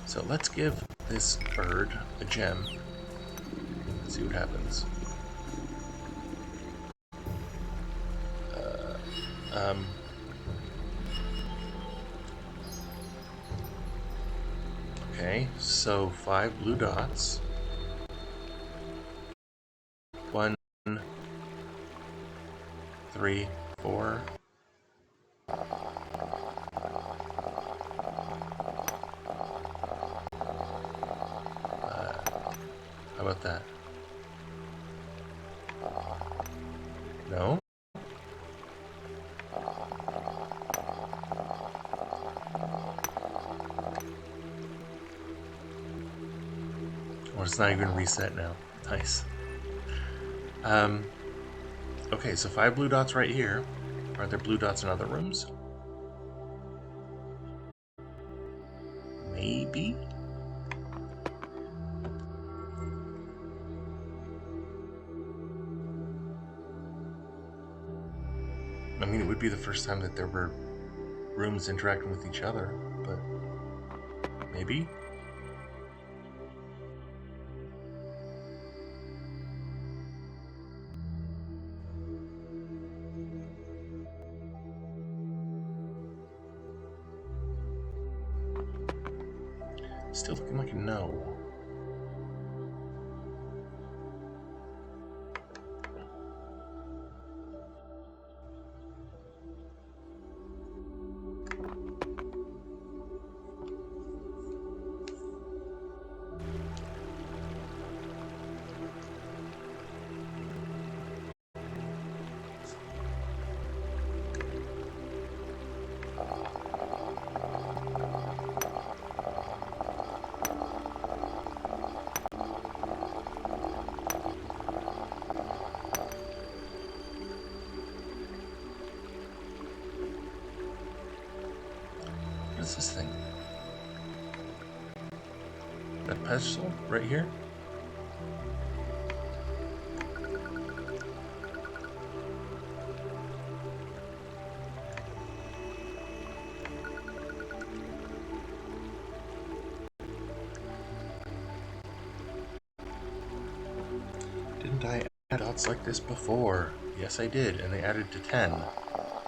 So let's give this bird a gem. Let's see what happens. Okay, so 5 blue dots. 1, 3, 4. How about that? No? Or it's not even reset now. Nice. Okay, so 5 blue dots right here. Are there blue dots in other rooms? Maybe? I mean, it would be the first time that there were rooms interacting with each other, but maybe? Still looking like a no. What is this thing? That pedestal right here? Didn't I add dots like this before? Yes, I did, and they added to 10.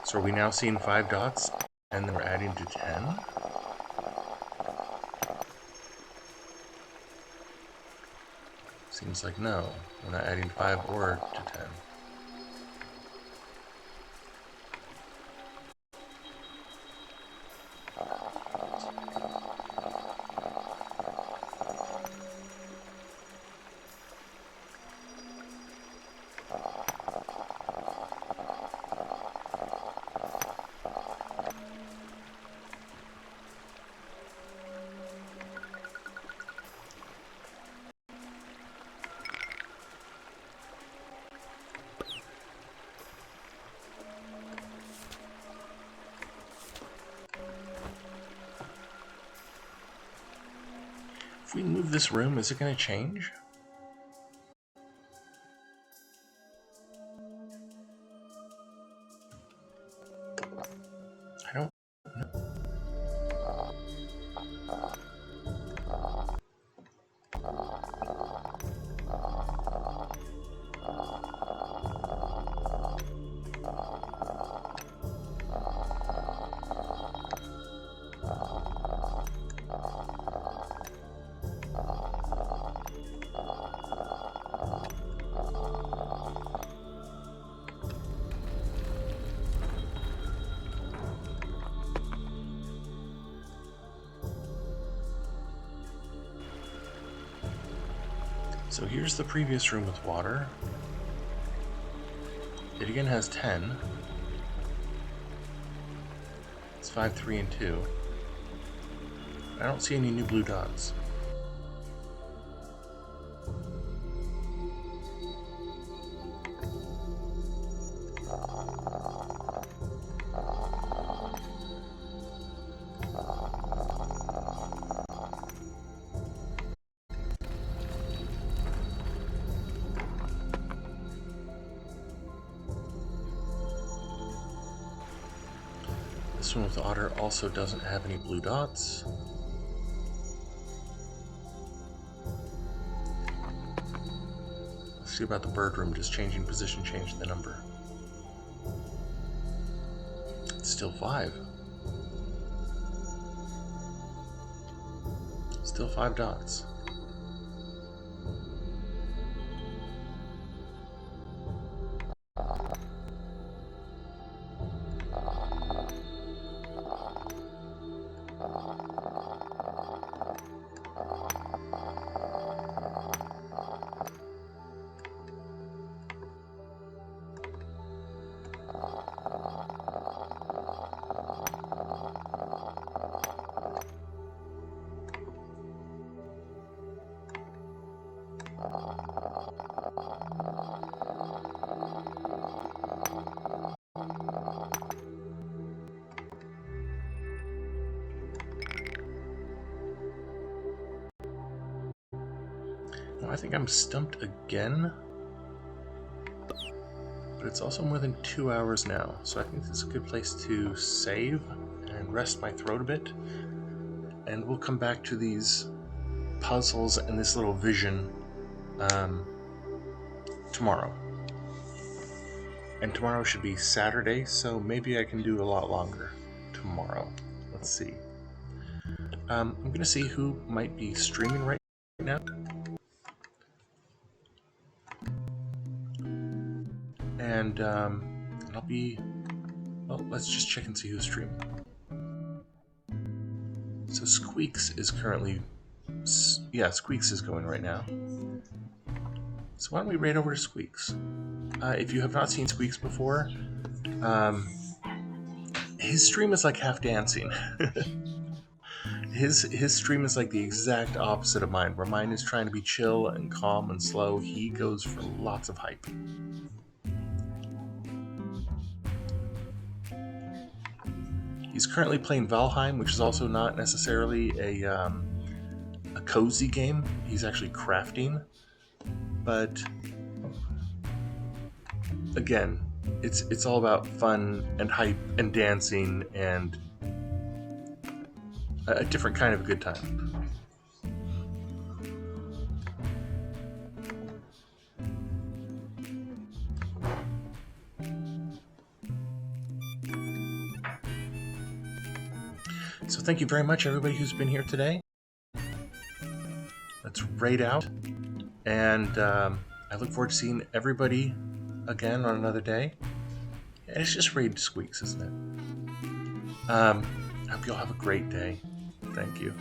So are we now seeing 5 dots, and they're adding to 10? Seems like no. We're not adding 5 or to 10. If we move this room, is it going to change? I don't know. So here's the previous room with water. It again has 10. It's 5, 3, and 2. I don't see any new blue dots. This one with otter also doesn't have any blue dots. Let's see about the bird room, just changing position, changing the number. It's still 5. Still 5 dots. Now, I think I'm stumped again, but it's also more than 2 hours now, so I think this is a good place to save and rest my throat a bit, and we'll come back to these puzzles and this little vision tomorrow. And tomorrow should be Saturday, so maybe I can do a lot longer tomorrow. Let's see. I'm going to see who might be streaming right now. And I'll be... Well, let's just check and see who's streaming. So Squeaks is currently... Yeah, Squeaks is going right now. So why don't we raid over to Squeaks? If you have not seen Squeaks before, his stream is like half dancing. His stream is like the exact opposite of mine, where mine is trying to be chill and calm and slow. He goes for lots of hype. He's currently playing Valheim, which is also not necessarily a cozy game. He's actually crafting, but again, it's all about fun and hype and dancing and a different kind of a good time. So thank you very much, everybody who's been here today. Let's raid out, and I look forward to seeing everybody again on another day. And it's just raid Squeaks, isn't it? I hope you all have a great day. Thank you.